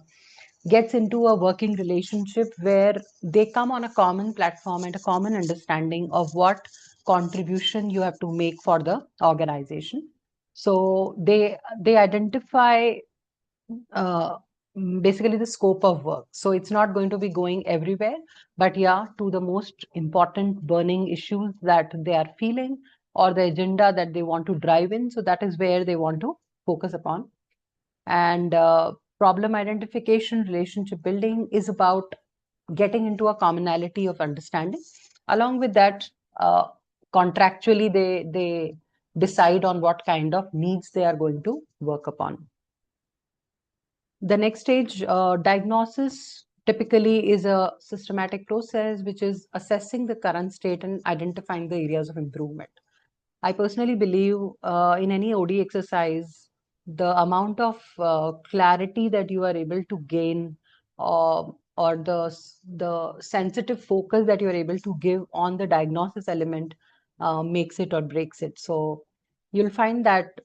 gets into a working relationship where they come on a common platform and a common understanding of what contribution you have to make for the organization. So they identify uh, basically the scope of work. So it's not going to be going everywhere, but yeah, to the most important burning issues that they are feeling, or the agenda that they want to drive in. So that is where they want to focus upon. And problem identification, relationship building is about getting into a commonality of understanding. Along with that, contractually, they decide on what kind of needs they are going to work upon. The next stage, diagnosis, typically is a systematic process which is assessing the current state and identifying the areas of improvement. I personally believe in any OD exercise, the amount of clarity that you are able to gain, or the sensitive focus that you are able to give on the diagnosis element makes it or breaks it. So you'll find that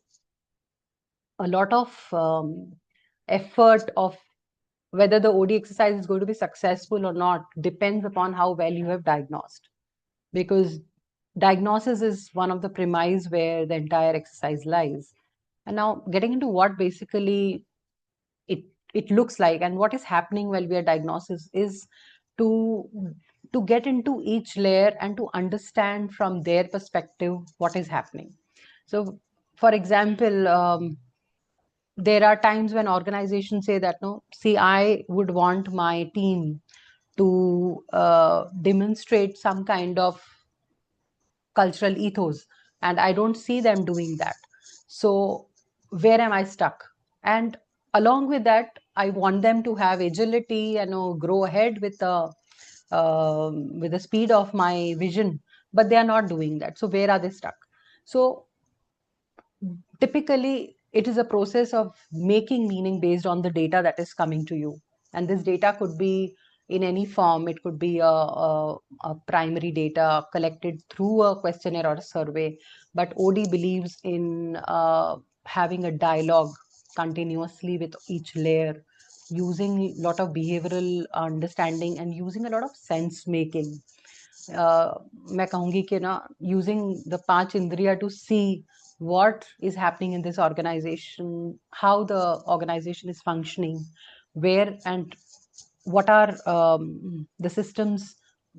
a lot of effort of whether the OD exercise is going to be successful or not depends upon how well you have diagnosed, because diagnosis is one of the premise where the entire exercise lies. And now getting into what basically it looks like and what is happening while we are diagnosis is to get into each layer and to understand from their perspective what is happening. So for example, there are times when organizations say that, no, see, I would want my team to demonstrate some kind of cultural ethos, and I don't see them doing that. So where am I stuck? And along with that, I want them to have agility and grow ahead with the speed of my vision, but they are not doing that. So where are they stuck? So typically it is a process of making meaning based on the data that is coming to you, and this data could be in any form. It could be a primary data collected through a questionnaire or a survey, but OD believes in having a dialogue continuously with each layer, using a lot of behavioral understanding and using a lot of sense making. मैं कहूँगी कि ना, using the पांच इंद्रिया to see what is happening in this organization, how the organization is functioning, where and what are the systems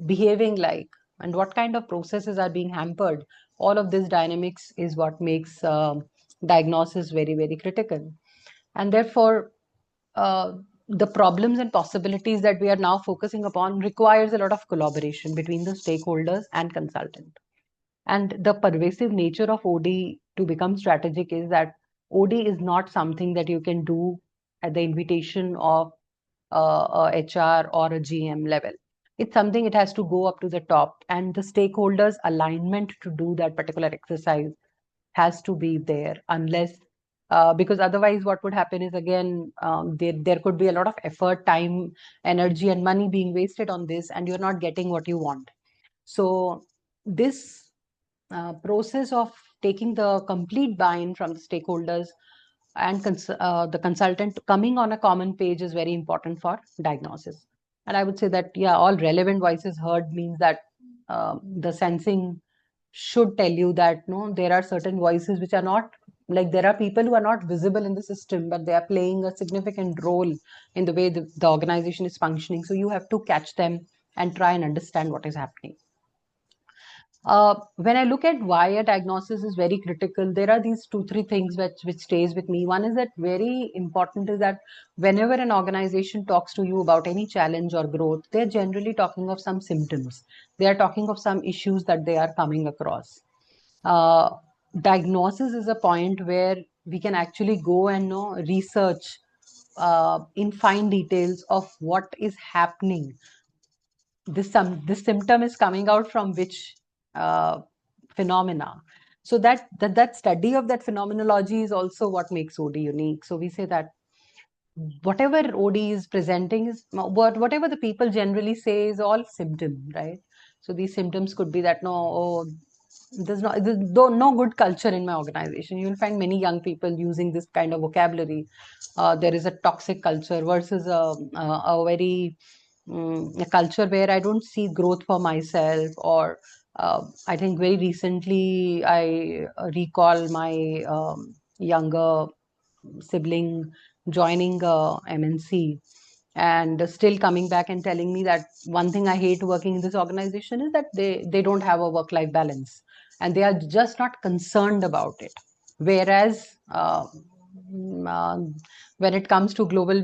behaving like, and what kind of processes are being hampered. All of this dynamics is what makes diagnosis very, very critical. And therefore, the problems and possibilities that we are now focusing upon requires a lot of collaboration between the stakeholders and consultant. And the pervasive nature of OD to become strategic is that OD is not something that you can do at the invitation of a HR or a GM level. It's something, it has to go up to the top, and the stakeholders' alignment to do that particular exercise has to be there, unless because otherwise what would happen is, again, there could be a lot of effort, time, energy and money being wasted on this, and you're not getting what you want. So this process of taking the complete buy-in from the stakeholders and the consultant coming on a common page is very important for diagnosis. And I would say that, yeah, all relevant voices heard means that the sensing should tell you that, no, there are certain voices which are not, like, there are people who are not visible in the system, but they are playing a significant role in the way the organization is functioning. So you have to catch them and try and understand what is happening. When I look at why a diagnosis is very critical, there are these 2-3 things which stays with me. One is that very important is that whenever an organization talks to you about any challenge or growth, they're generally talking of some symptoms. They are talking of some issues that they are coming across. Diagnosis is a point where we can actually go and research in fine details of what is happening. This symptom is coming out from which phenomena. So that study of that phenomenology is also what makes OD unique. So we say that whatever OD is presenting is whatever the people generally say is all symptom, right? So these symptoms could be that, there's no good culture in my organization. You will find many young people using this kind of vocabulary. There is a toxic culture versus a very a culture where I don't see growth for myself. Or I think very recently I recall my younger sibling joining MNC and still coming back and telling me that one thing I hate working in this organization is that they don't have a work-life balance. and they are just not concerned about it. Whereas when it comes to global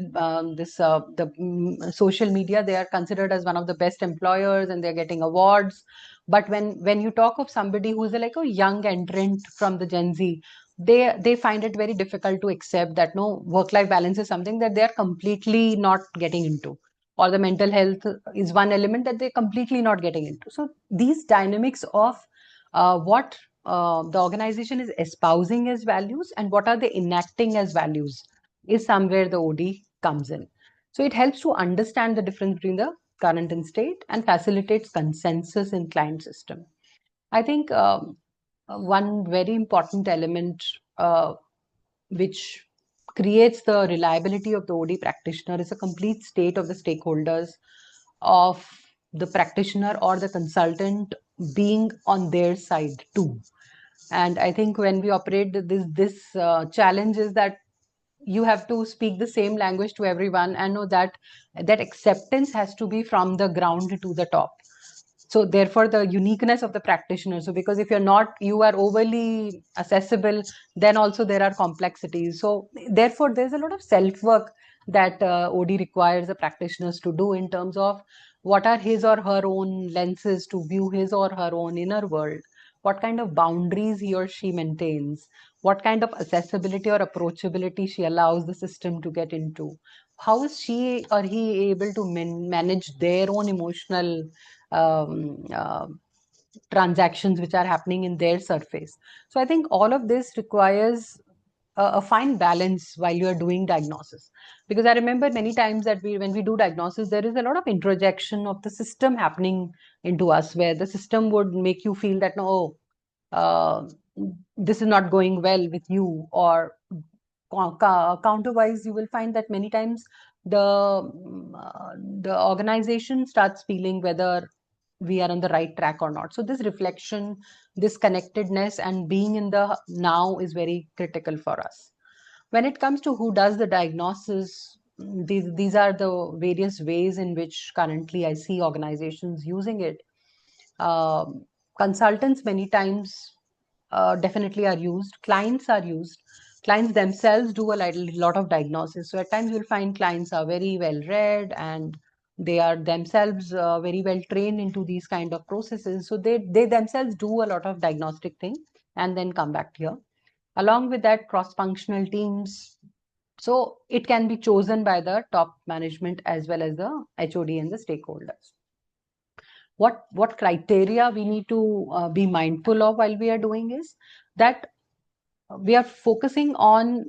social media, they are considered as one of the best employers and they're getting awards. But when you talk of somebody who's like a young entrant from the Gen Z, they find it very difficult to accept that no, work life balance is something that they are completely not getting into, or the mental health is one element that they're completely not getting into. So these dynamics of what the organization is espousing as values and what are they enacting as values is somewhere the OD comes in. So it helps to understand the difference between the current and state and facilitates consensus in client system. I think one very important element which creates the reliability of the OD practitioner is a complete state of the stakeholders of the practitioner or the consultant being on their side too. And I think when we operate this challenge is that you have to speak the same language to everyone and know that acceptance has to be from the ground to the top. So therefore the uniqueness of the practitioner. So because if you are overly accessible, then also there are complexities. So therefore there's a lot of self work that OD requires the practitioners to do in terms of what are his or her own lenses to view his or her own inner world, what kind of boundaries he or she maintains, what kind of accessibility or approachability she allows the system to get into, how is she or he able to manage their own emotional um, uh, transactions which are happening in their surface. So I think all of this requires a fine balance while you are doing diagnosis, because I remember many times that when we do diagnosis, there is a lot of introjection of the system happening into us, where the system would make you feel that no, this is not going well with you, or counterwise you will find that many times the organization starts feeling whether we are on the right track or not. So this reflection, this connectedness and being in the now is very critical for us. When it comes to who does the diagnosis, these are the various ways in which currently I see organizations using it. Consultants many times definitely are used. Clients are used. Clients themselves do a lot of diagnosis. So at times you'll find clients are very well read and they are themselves very well trained into these kind of processes. So they themselves do a lot of diagnostic things and then come back here. Along with that, cross-functional teams. So it can be chosen by the top management as well as the HOD and the stakeholders. What criteria we need to be mindful of while we are doing is that we are focusing on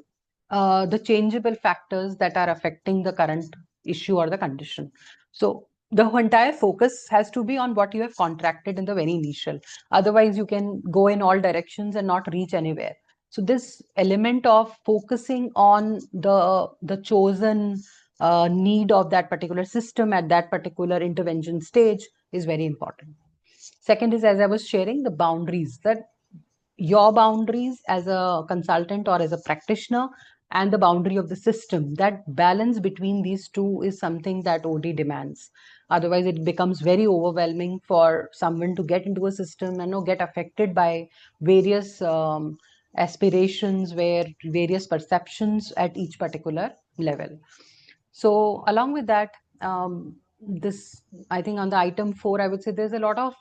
the changeable factors that are affecting the current issue or the condition. So the entire focus has to be on what you have contracted in the very initial. Otherwise, you can go in all directions and not reach anywhere. So this element of focusing on the chosen need of that particular system at that particular intervention stage is very important. Second is, as I was sharing, the boundaries, that your boundaries as a consultant or as a practitioner and the boundary of the system, that balance between these two is something that OD demands. Otherwise, it becomes very overwhelming for someone to get into a system and get affected by various aspirations, where various perceptions at each particular level. So along with that, this, I think on the item 4, I would say there's a lot of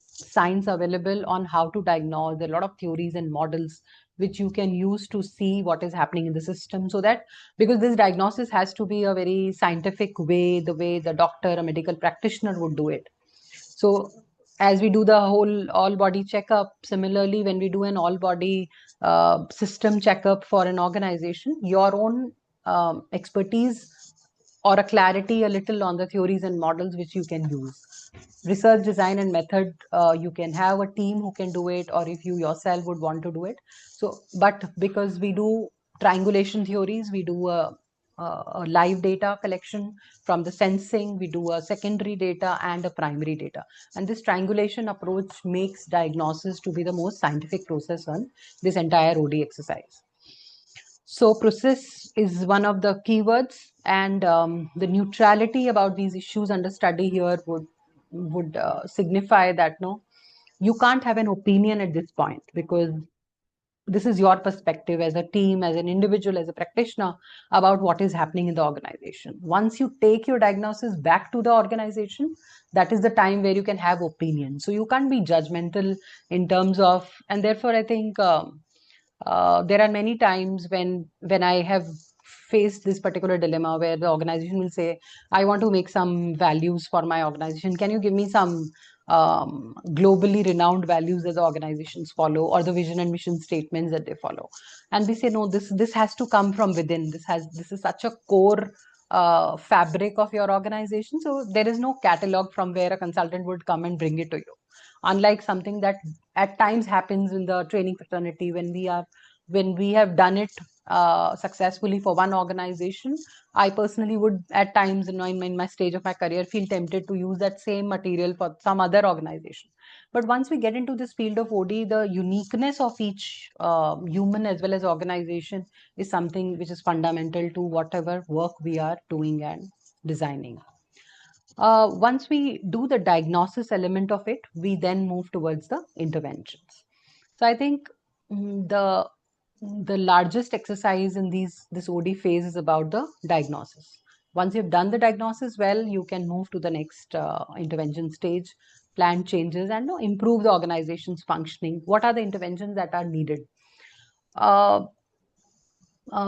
science available on how to diagnose. There are a lot of theories and models which you can use to see what is happening in the system, so that, because this diagnosis has to be a very scientific way, the way the doctor, a medical practitioner would do it. So as we do the whole all body checkup, similarly, when we do an all body system checkup for an organization, your own expertise or a clarity a little on the theories and models which you can use. Research design and method, you can have a team who can do it, or if you yourself would want to do it. So, but because we do triangulation theories, we do a live data collection from the sensing, we do a secondary data and a primary data. And this triangulation approach makes diagnosis to be the most scientific process on this entire OD exercise. So process is one of the keywords, and the neutrality about these issues under study here would signify that no, you can't have an opinion at this point, because this is your perspective as a team, as an individual, as a practitioner, about what is happening in the organization. Once you take your diagnosis back to the organization, that is the time where you can have opinion. So you can't be judgmental in terms of, and therefore I think there are many times when I have faced this particular dilemma where the organization will say, I want to make some values for my organization. Can you give me some globally renowned values that the organizations follow, or the vision and mission statements that they follow? And we say, no, this has to come from within. This is such a core fabric of your organization. So there is no catalog from where a consultant would come and bring it to you. Unlike something that at times happens in the training fraternity, when we have done it successfully for one organization, I personally would at times in my stage of my career feel tempted to use that same material for some other organization. But once we get into this field of OD, the uniqueness of each human as well as organization is something which is fundamental to whatever work we are doing and designing. Once we do the diagnosis element of it, we then move towards the interventions. So I think the largest exercise in this OD phase is about the diagnosis. Once you've done the diagnosis well, you can move to the next intervention stage, plan changes, and improve the organization's functioning. What are the interventions that are needed?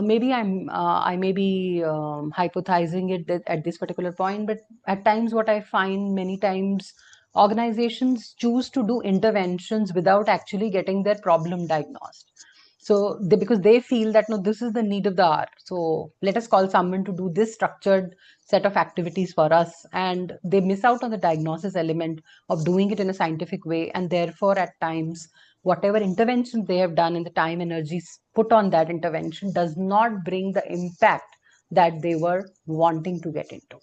Maybe I may be hypothesizing it at this particular point, but at times what I find many times organizations choose to do interventions without actually getting their problem diagnosed. So because they feel that, no, this is the need of the hour, so let us call someone to do this structured set of activities for us, and they miss out on the diagnosis element of doing it in a scientific way, and therefore at times whatever intervention they have done and the time energies put on that intervention does not bring the impact that they were wanting to get into.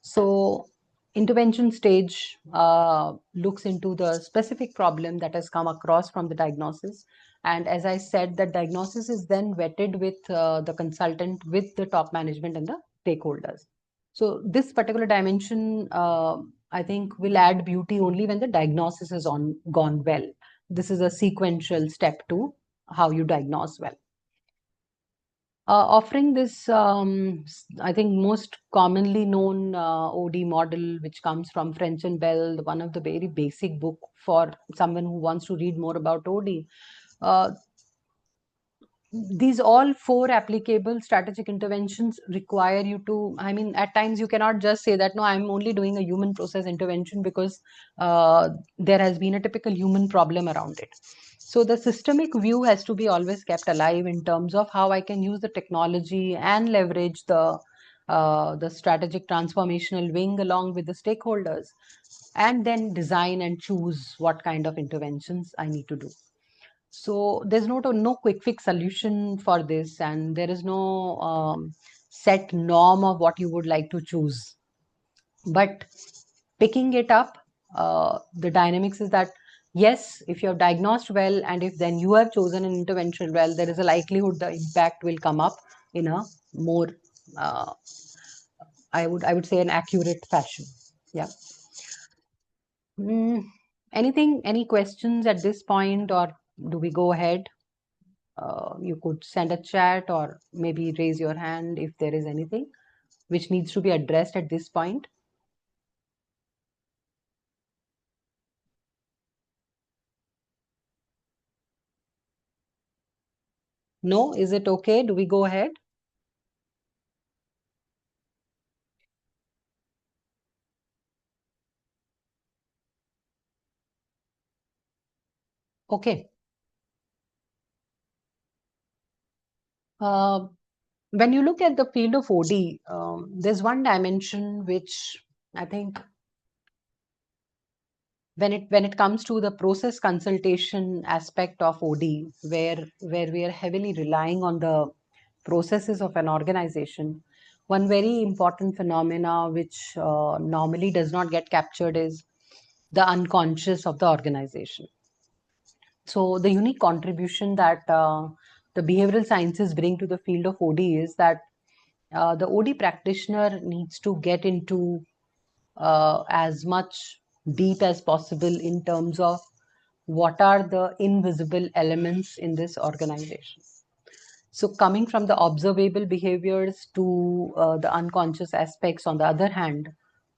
So intervention stage looks into the specific problem that has come across from the diagnosis. And as I said, that diagnosis is then vetted with the consultant, with the top management and the stakeholders. So this particular dimension, I think, will add beauty only when the diagnosis is gone well. This is a sequential step to how you diagnose well. Offering this, I think, most commonly known OD model, which comes from French and Bell, one of the very basic book for someone who wants to read more about OD. These all 4 applicable strategic interventions require you to, I mean, at times you cannot just say that, no, I'm only doing a human process intervention because there has been a typical human problem around it. So the systemic view has to be always kept alive in terms of how I can use the technology and leverage the strategic transformational wing along with the stakeholders, and then design and choose what kind of interventions I need to do. So there's no quick fix solution for this, and there is no set norm of what you would like to choose. But picking it up, the dynamics is that, yes, if you have diagnosed well, and if then you have chosen an intervention well, there is a likelihood the impact will come up in a more, I would say, an accurate fashion. Yeah. Any questions at this point, or do we go ahead? You could send a chat or maybe raise your hand if there is anything which needs to be addressed at this point. No? Is it okay? Do we go ahead? Okay. When you look at the field of OD, there's one dimension which I think when it comes to the process consultation aspect of OD, where we are heavily relying on the processes of an organization, one very important phenomena which normally does not get captured is the unconscious of the organization. So the unique contribution that the behavioral sciences bring to the field of OD is that the OD practitioner needs to get into as much deep as possible in terms of what are the invisible elements in this organization. So coming from the observable behaviors to the unconscious aspects, on the other hand,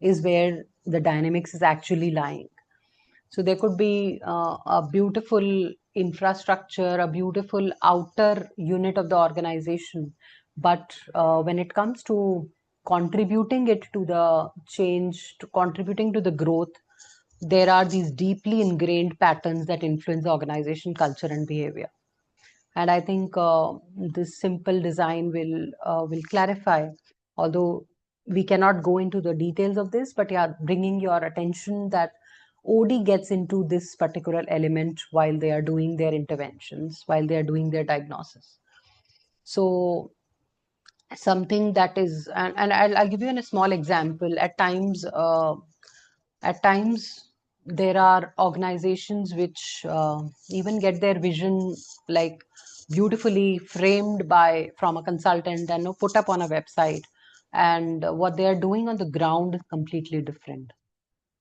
is where the dynamics is actually lying. So there could be a beautiful infrastructure, a beautiful outer unit of the organization, but when it comes to contributing it to the change, to contributing to the growth, there are these deeply ingrained patterns that influence the organization culture and behavior. And I think this simple design will clarify, although we cannot go into the details of this, but yeah, bringing your attention that OD gets into this particular element while they are doing their interventions, while they are doing their diagnosis. So something that is, and I'll give you a small example. At times there are organizations which even get their vision like beautifully framed by from a consultant and put up on a website, and what they are doing on the ground is completely different.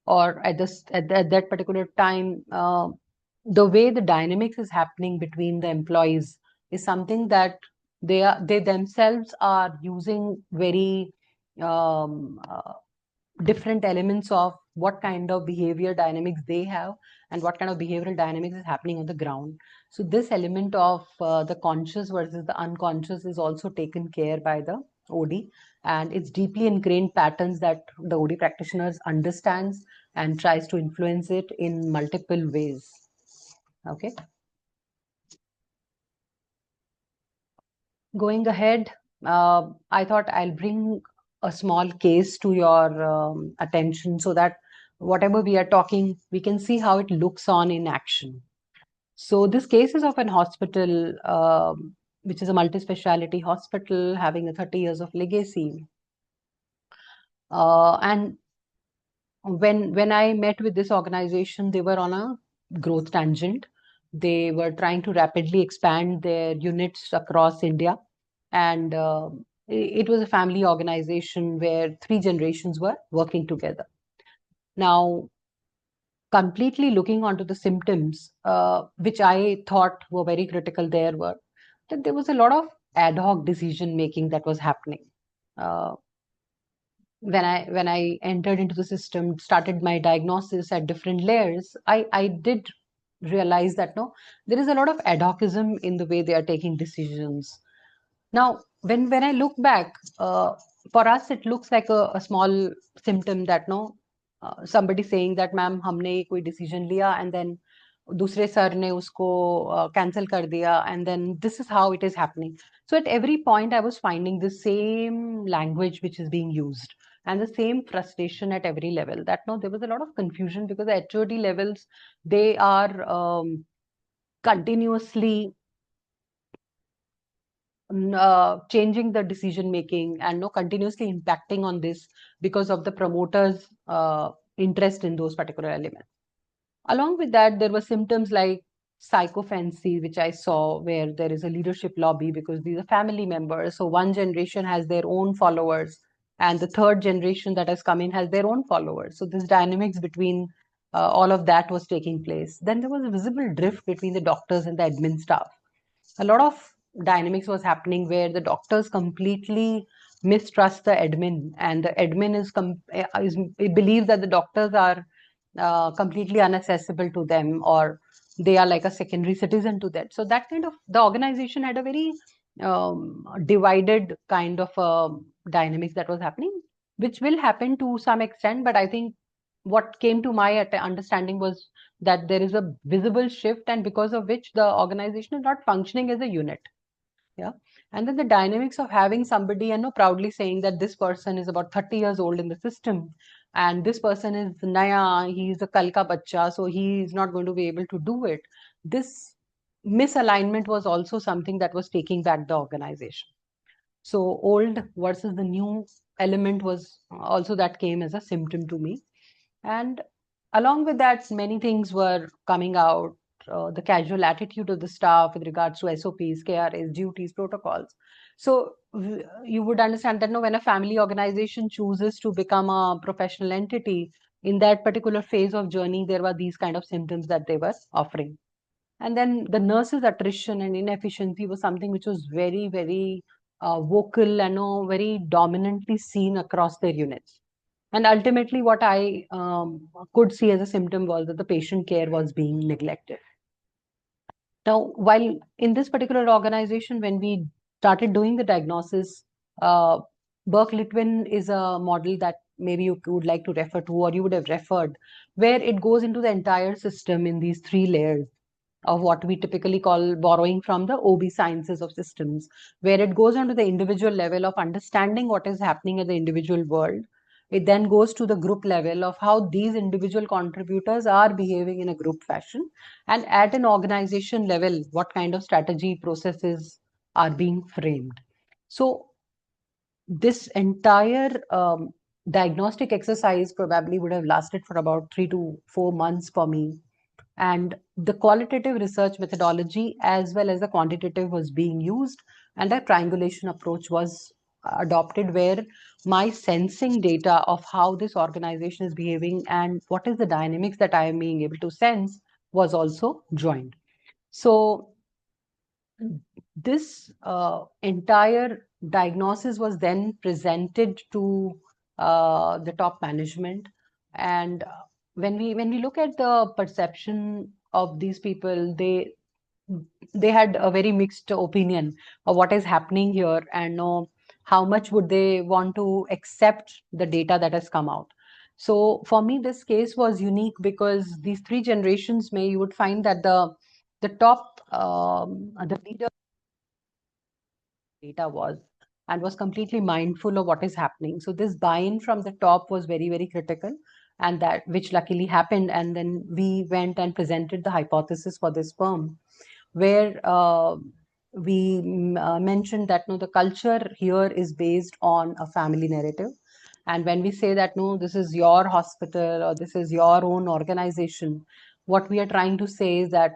Or at that particular time, the way the dynamics is happening between the employees is something that they themselves are using very different elements of what kind of behavior dynamics they have and what kind of behavioral dynamics is happening on the ground. So this element of the conscious versus the unconscious is also taken care by the OD, and it's deeply ingrained patterns that the OD practitioners understands and tries to influence it in multiple ways. Okay. Going ahead, I thought I'll bring a small case to your attention so that whatever we are talking, we can see how it looks on in action. So this case is of an hospital, which is a multi-speciality hospital having a 30 years of legacy. And when I met with this organization, they were on a growth tangent. They were trying to rapidly expand their units across India. And it was a family organization where 3 generations were working together. Now, completely looking onto the symptoms, which I thought were very critical there, were that there was a lot of ad hoc decision making that was happening. When I entered into the system, started my diagnosis at different layers, I did realize that no, there is a lot of ad hocism in the way they are taking decisions. Now, when I look back, for us it looks like a small symptom that no, somebody saying that ma'am हमने कोई decision लिया and then दूसरे sir ने उसको cancel कर दिया, and then this is how it is happening. So at every point I was finding the same language which is being used and the same frustration at every level, that no, there was a lot of confusion because the HOD levels, they are continuously changing the decision making and no, continuously impacting on this because of the promoters interest in those particular elements. Along with that, there were symptoms like psychophancy, which I saw, where there is a leadership lobby because these are family members. So one generation has their own followers, and the third generation that has come in has their own followers. So this dynamics between all of that was taking place. Then there was a visible drift between the doctors and the admin staff. A lot of dynamics was happening where the doctors completely mistrust the admin, and the admin is believe that the doctors are completely inaccessible to them, or they are like a secondary citizen to that. So that kind of, the organization had a very divided kind of dynamics that was happening, which will happen to some extent. But I think what came to my understanding was that there is a visible shift, and because of which the organization is not functioning as a unit. Yeah. And then the dynamics of having somebody and proudly saying that this person is about 30 years old in the system and this person is naya, he's a kalka bacha, so he is not going to be able to do it. This misalignment was also something that was taking back the organization. So old versus the new element was also that came as a symptom to me. And along with that, many things were coming out. The casual attitude of the staff with regards to SOPs, KRAs, duties, protocols. So you would understand that no, when a family organization chooses to become a professional entity, in that particular phase of journey, there were these kind of symptoms that they were offering. And then the nurses' attrition and inefficiency was something which was very, very vocal and very dominantly seen across their units. And ultimately, what I could see as a symptom was that the patient care was being neglected. Now, while in this particular organization, when we started doing the diagnosis, Burke-Litwin is a model that maybe you would like to refer to, or you would have referred, where it goes into the entire system in these three layers of what we typically call borrowing from the OB sciences of systems, where it goes on to the individual level of understanding what is happening at the individual world. It then goes to the group level of how these individual contributors are behaving in a group fashion. And at an organization level, what kind of strategy processes are being framed. So this entire diagnostic exercise probably would have lasted for about 3 to 4 months for me. And the qualitative research methodology as well as the quantitative was being used, and a triangulation approach was adopted, where my sensing data of how this organization is behaving and what is the dynamics that I am being able to sense was also joined. So this entire diagnosis was then presented to the top management. And when we look at the perception of these people, they had a very mixed opinion of what is happening here, and know how much would they want to accept the data that has come out. So for me, this case was unique because these three generations, you would find that the top the leader data was, and was completely mindful of what is happening. So this buy-in from the top was very, very critical, and that which luckily happened. And then we went and presented the hypothesis for this firm, where we mentioned that no, the culture here is based on a family narrative. And when we say that no, this is your hospital or this is your own organization, what we are trying to say is that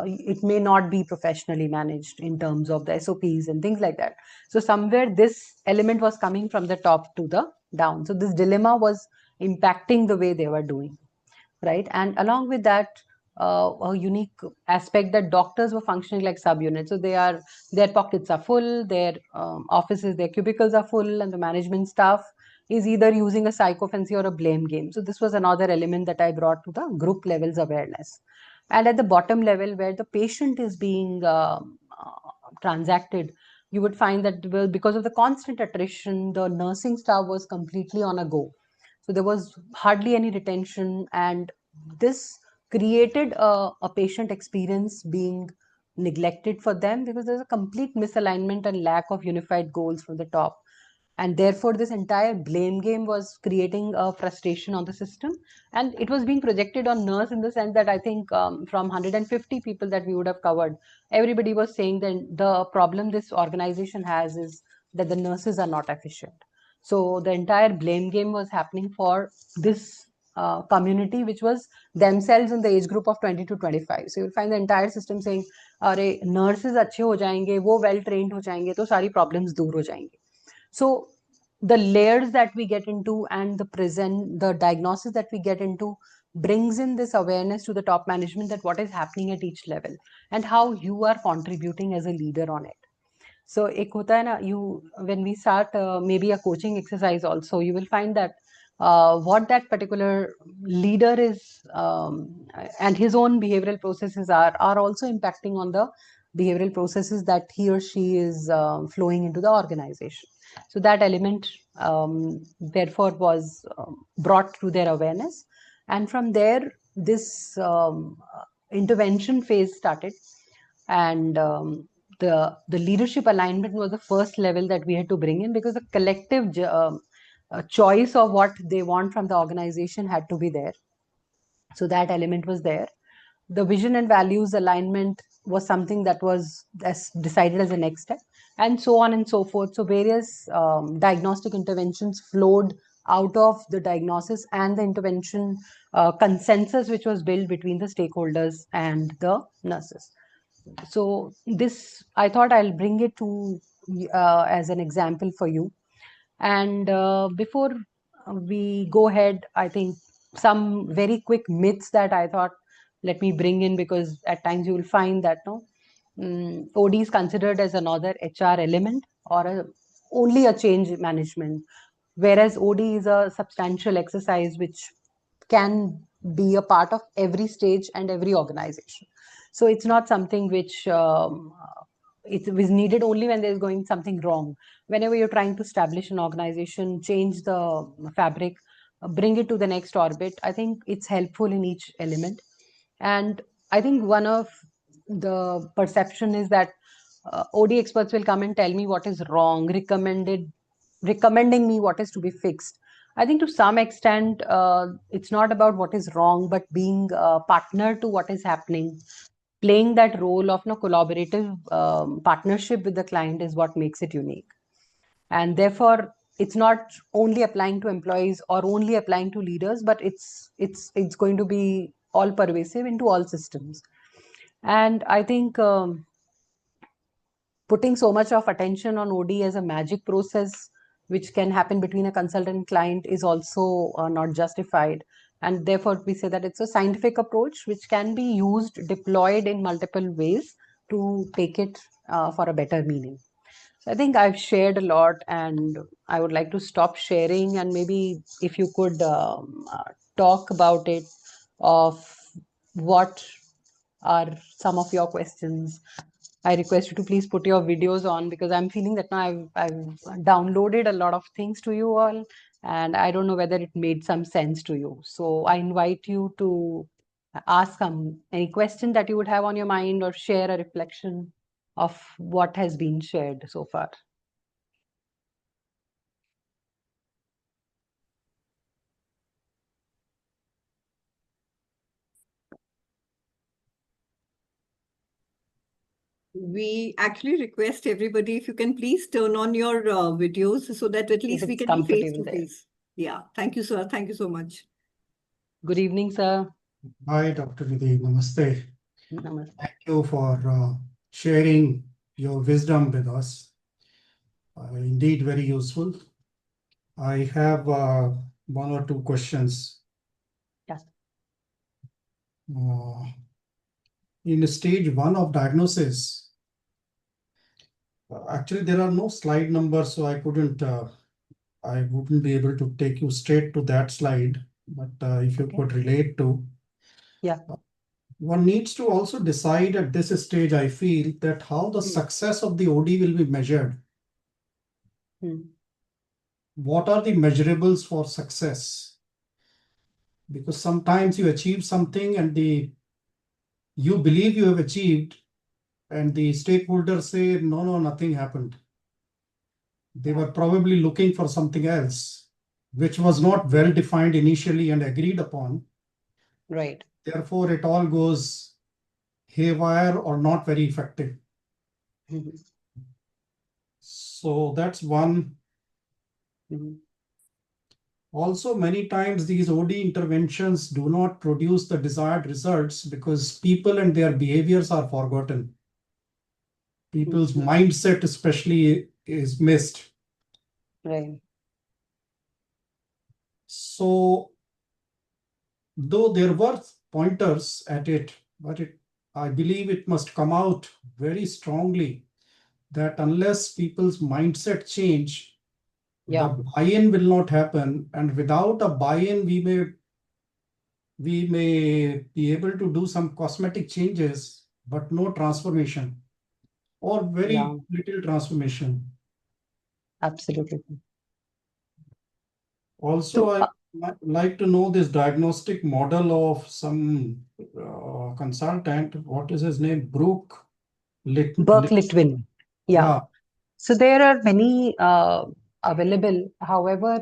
it may not be professionally managed in terms of the SOPs and things like that. So somewhere this element was coming from the top to the down. So this dilemma was impacting the way they were doing, right? And along with that, a unique aspect that doctors were functioning like subunits. So their pockets are full, their offices, their cubicles are full, and the management staff is either using a psychophancy or a blame game. So this was another element that I brought to the group levels awareness. And at the bottom level, where the patient is being transacted, you would find that, well, because of the constant attrition, the nursing staff was completely on a go. So there was hardly any retention, and this created a patient experience being neglected for them, because there's a complete misalignment and lack of unified goals from the top. And therefore this entire blame game was creating a frustration on the system, and it was being projected on nurse, in the sense that I think from 150 people that we would have covered, everybody was saying that the problem this organization has is that the nurses are not efficient. So the entire blame game was happening for this community, which was themselves in the age group of 20 to 25. So you'll find the entire system saying, अरे nurses अच्छे हो जाएंगे, वो well trained हो जाएंगे, तो सारी problems दूर हो जाएंगे. So the layers that we get into and the diagnosis that we get into brings in this awareness to the top management that what is happening at each level and how you are contributing as a leader on it. So ek hota hai na, when we start maybe a coaching exercise also, you will find that what that particular leader is and his own behavioral processes are also impacting on the behavioral processes that he or she is flowing into the organization. So that element therefore was brought to their awareness, and from there this intervention phase started. And the leadership alignment was the first level that we had to bring in, because the collective choice of what they want from the organization had to be there. So that element was there. The vision and values alignment was something that was decided as the next step, and so on and so forth. So various diagnostic interventions flowed out of the diagnosis and the intervention consensus which was built between the stakeholders and the nurses. So this, I thought I'll bring it to as an example for you. And before we go ahead, I think some very quick myths that I thought let me bring in, because at times you will find that OD is considered as another HR element or only a change management, whereas OD is a substantial exercise which can be a part of every stage and every organization. So it's not something which it is needed only when there is going something wrong. Whenever you're trying to establish an organization, change the fabric, bring it to the next orbit, I think it's helpful in each element. And I think one of the perception is that OD experts will come and tell me what is wrong, recommending me what is to be fixed. I think to some extent, it's not about what is wrong, but being a partner to what is happening, playing that role of collaborative partnership with the client is what makes it unique. And therefore, it's not only applying to employees or only applying to leaders, but it's going to be all pervasive into all systems. And I think putting so much of attention on OD as a magic process, which can happen between a consultant and client, is also not justified. And therefore, we say that it's a scientific approach which can be used, deployed in multiple ways to take it for a better meaning. So I think I've shared a lot, and I would like to stop sharing. And maybe if you could talk about it, of what are some of your questions. I request you to please put your videos on, because I'm feeling that now I've downloaded a lot of things to you all, and I don't know whether it made some sense to you. So I invite you to ask any question that you would have on your mind, or share a reflection of what has been shared so far. We actually request everybody, if you can please turn on your videos so that at least we it's can be face comfortable to there. face. Yeah, thank you, sir. Thank you so much. Good evening, sir. Hi, Dr. Nidhi. Namaste. Namaste. Thank you for sharing your wisdom with us. Indeed, very useful. I have one or two questions. Yes. In stage 1 of diagnosis, actually there are no slide numbers, so I wouldn't be able to take you straight to that slide. But if you could relate to, Yeah. One needs to also decide at this stage, I feel, that how the success of the OD will be measured. What are the measurables for success? Because sometimes you achieve something and you believe you have achieved, and the stakeholders say, no, nothing happened. They were probably looking for something else, which was not well defined initially and agreed upon. Right. Therefore, it all goes haywire or not very effective. So that's one. Also, many times these OD interventions do not produce the desired results because people and their behaviors are forgotten. People's mindset especially is missed. Right. So, though there were pointers at it, but I believe it must come out very strongly that unless people's mindset change, the buy-in will not happen. And without a buy-in, we may be able to do some cosmetic changes, but no transformation, or very little transformation. Absolutely. Also, I like to know this diagnostic model of some consultant. What is his name? Burke Litwin. Yeah. So there are many available. However,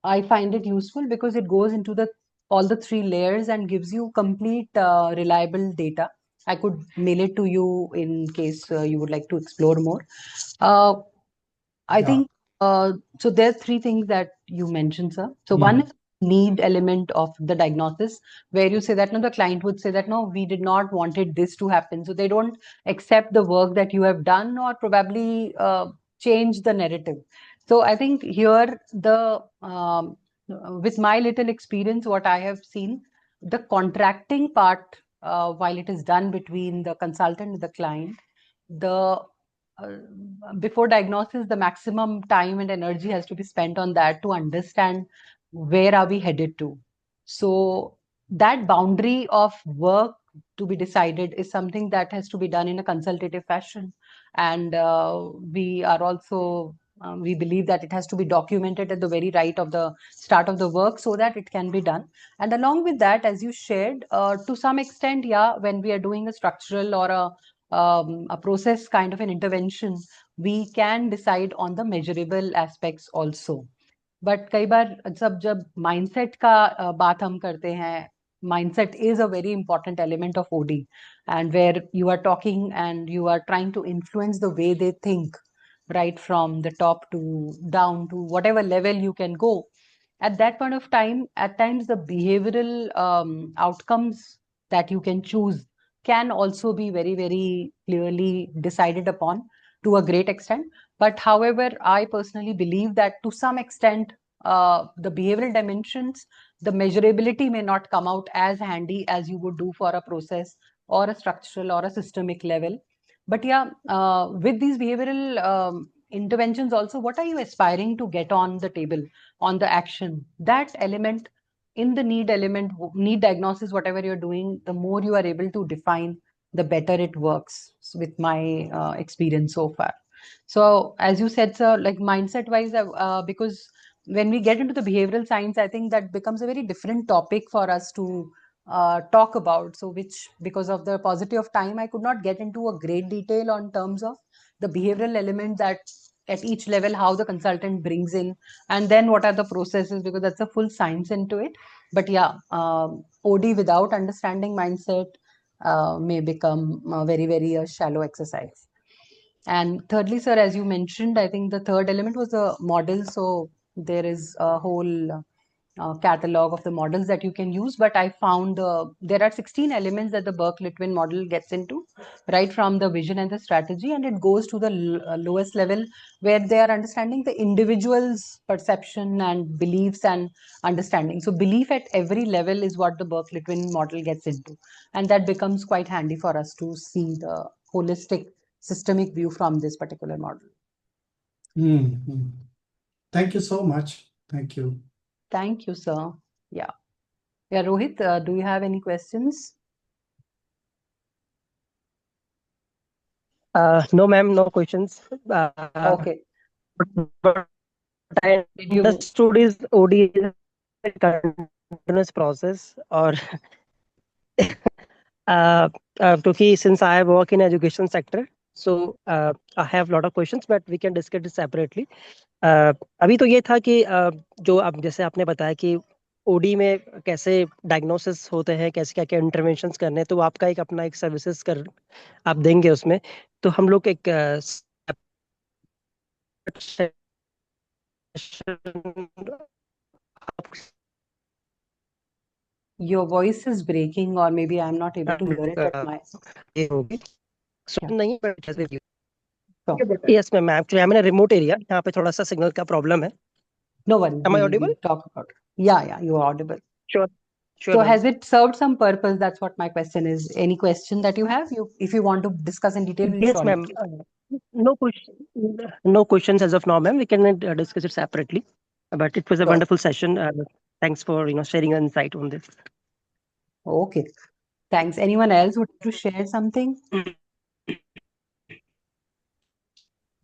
I find it useful because it goes into all the 3 layers and gives you complete reliable data. I could mail it to you in case you would like to explore more. I think so. There are 3 things that you mentioned, sir. So one is need element of the diagnosis, where you say that no, the client would say that no, we did not wanted this to happen. So they don't accept the work that you have done, or probably change the narrative. So I think here the with my little experience, what I have seen, the contracting part, while it is done between the consultant and the client, the before diagnosis, the maximum time and energy has to be spent on that to understand where are we headed to. So that boundary of work to be decided is something that has to be done in a consultative fashion. And we are also we believe that it has to be documented at the very right of the start of the work so that it can be done. And along with that, as you shared, to some extent, yeah, when we are doing a structural or a process kind of an intervention, we can decide on the measurable aspects also. But कई बार जब mindset का बात हम करते हैं, mindset is a very important element of OD, and where you are talking and you are trying to influence the way they think, right from the top to down to whatever level you can go. At that point of time, at times the behavioral outcomes that you can choose can also be very, very clearly decided upon to a great extent. But however, I personally believe that to some extent, the behavioral dimensions, the measurability may not come out as handy as you would do for a process or a structural or a systemic level. But yeah, with these behavioral interventions also, what are you aspiring to get on the table, on the action? That element in the need element, need diagnosis, whatever you're doing, the more you are able to define, the better it works, with my experience so far. So as you said, sir, like mindset wise, because when we get into the behavioral science, I think that becomes a very different topic for us to talk about. So which, because of the paucity of time, I could not get into a great detail on terms of the behavioral element that at each level, how the consultant brings in, and then what are the processes, because that's a full science into it. But yeah, OD without understanding mindset may become very, very a shallow exercise. And thirdly, sir, as you mentioned, I think the third element was the model. So there is a whole catalog of the models that you can use. But I found there are 16 elements that the Berk-Litwin model gets into, right from the vision and the strategy, and it goes to the lowest level where they are understanding the individual's perception and beliefs and understanding. So belief at every level is what the Berk-Litwin model gets into. And that becomes quite handy for us to see the holistic systemic view from this particular model. Thank you so much. Thank you. Thank you, sir. Yeah. Yeah, Rohit, do you have any questions? No, ma'am, no questions. Okay. What I Did you? understood is OD is a continuous process, or क्योंकि since I work in education sector, so I have a lot of questions, but we can discuss it separately. अभी तो ये था कि जो आप जैसे आपने बताया कि ओडी में कैसे डायग्नोसिस होते हैं, कैसे क्या क्या इंटरवेंशंस करने हैं, तो आपका एक अपना एक सर्विसेज कर आप देंगे उसमें, तो हम लोग एक Your voice is breaking, or maybe I'm not able to hear it at my. ये होगी Yeah. नहीं, So, yes ma'am, actually I am in remote area, यहाँ पे थोड़ा सा सिग्नल का प्रॉब्लम है. no worries. Am I we'll audible? talk about it. Yeah, you are audible. Sure. So has it served some purpose? That's what my question is. Any question that you have? If you want to discuss in detail, we'll Yes, surely ma'am. do. No questions as of now, ma'am. We can discuss it separately. But it was a Sure. wonderful session. Thanks for sharing your insight on this. Okay. Thanks. Anyone else would like to share something?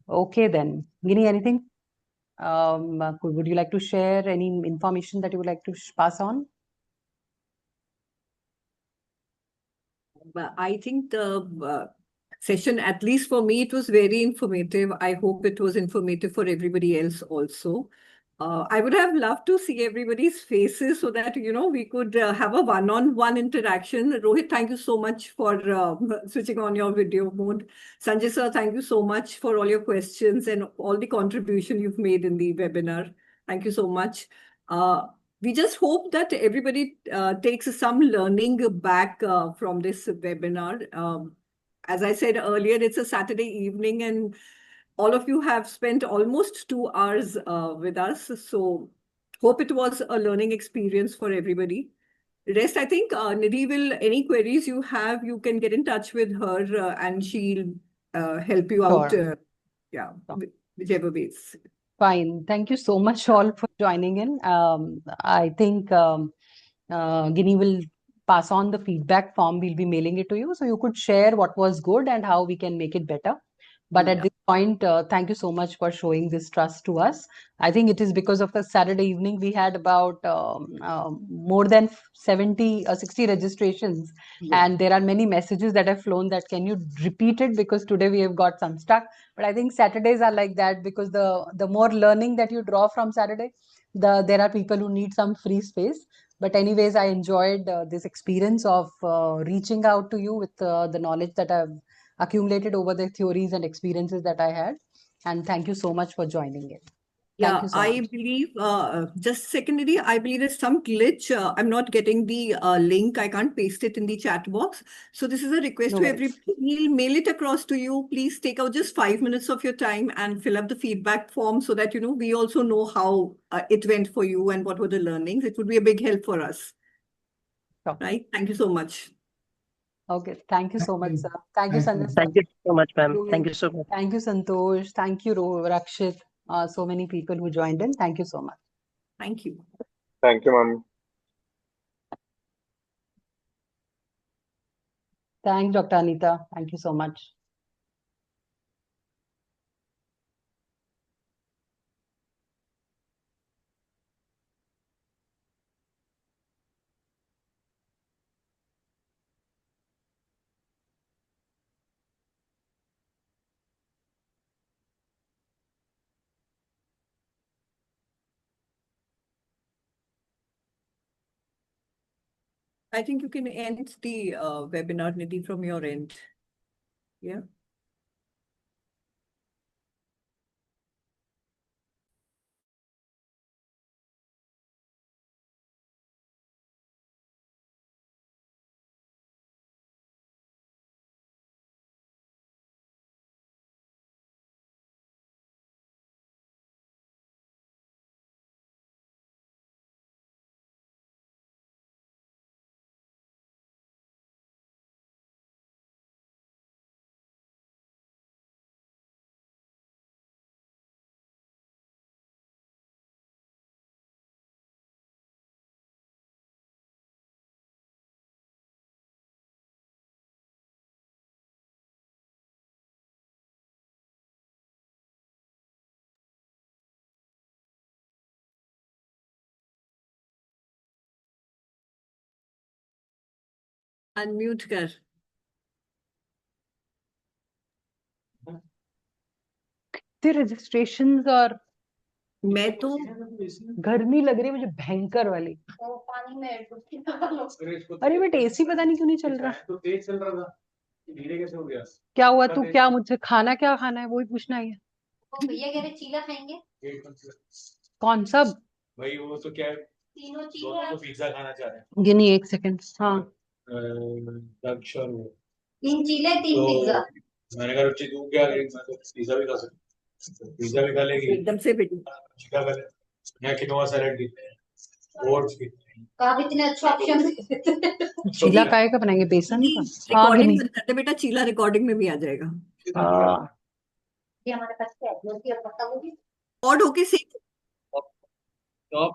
Okay, then. Gini, anything? Would you like to share any information that you would like to pass on? I think the session, at least for me, it was very informative. I hope it was informative for everybody else also. I would have loved to see everybody's faces so that, we could have a one-on-one interaction. Rohit, thank you so much for switching on your video mode. Sanjay sir, thank you so much for all your questions and all the contribution you've made in the webinar. Thank you so much. We just hope that everybody takes some learning back from this webinar. As I said earlier, it's a Saturday evening and all of you have spent almost 2 hours with us. So Hope it was a learning experience for everybody. Rest, I think Nidhi will, any queries you have, you can get in touch with her and she'll help you out. Sure. Yeah, Sure. whichever ways. Fine. Thank you so much all for joining in. I think Guinea will pass on the feedback form. We'll be mailing it to you. So you could share what was good and how we can make it better. But at Yeah. this point, thank you so much for showing this trust to us. I think it is because of the Saturday evening, we had about more than 70 or 60 registrations. Yeah. And there are many messages that have flown that can you repeat it, because today we have got some stuck. But I think Saturdays are like that, because the more learning that you draw from Saturday, there are people who need some free space. But anyways, I enjoyed this experience of reaching out to you with the knowledge that I've accumulated over the theories and experiences that I had. And thank you so much for joining in. Thank Yeah, you so I much. believe, just secondly, I believe there's some glitch. I'm not getting the link. I can't paste it in the chat box. So this is a request No to worries. everybody. We'll mail it across to you. Please take out just 5 minutes of your time and fill up the feedback form so that, we also know how it went for you and what were the learnings. It would be a big help for us. Sure. Right? Thank you so much. Okay. Thank you so much, you. sir. Thank you, Thank you. Sanjay sir. Thank you so much, ma'am. Rohit. Thank you so much. Thank you, Santosh. Thank you, Rakshit. So many people who joined in. Thank you so much. Thank you. Thank you, ma'am. Thanks, Dr. Anita. Thank you so much. I think you can end the webinar, Nidhi, from your end. Yeah. Unmute कर. The registrations और मैं तो गर्मी लग रही है मुझे भयंकर वाली. अरे बट एसी पता नहीं क्यों नहीं चल रहा. तो तेज चल रहा था, धीरे कैसे हो गया? क्या हुआ? तू क्या मुझसे क्या खाना है वही पूछना है. भैया कह रहे चीला खाएंगे. कौन सा? भाई वो तो क्या है, तीनों दोनों चीला. तो पिज्जा खाना चाह रहे हैं. गिनी 1 सेकंड. हाँ. दक्ष और वो. 3 चीले 3 तो पिज्जा. मैंने कहा रुचि तू क्या करेगी, मैं तो पिज्जा भी खा सकती, पिज्जा भी खा लेगी, एकदम से बेटी. चिका खा ले, यहाँ किनोवा सैलेड देते हैं, ओट्स भी. काफी इतने अच्छे ऑप्शन. चीला काय का बनाएंगे? बेसन का. हाँ रिकॉर्डिंग गिनी. बंद करते बेटा, चीला रिकॉर्डिंग में भी आ जाएगा. ये हमारे पास क्या है? रोटी और पत्ता गोभी. और होके सेक. टॉप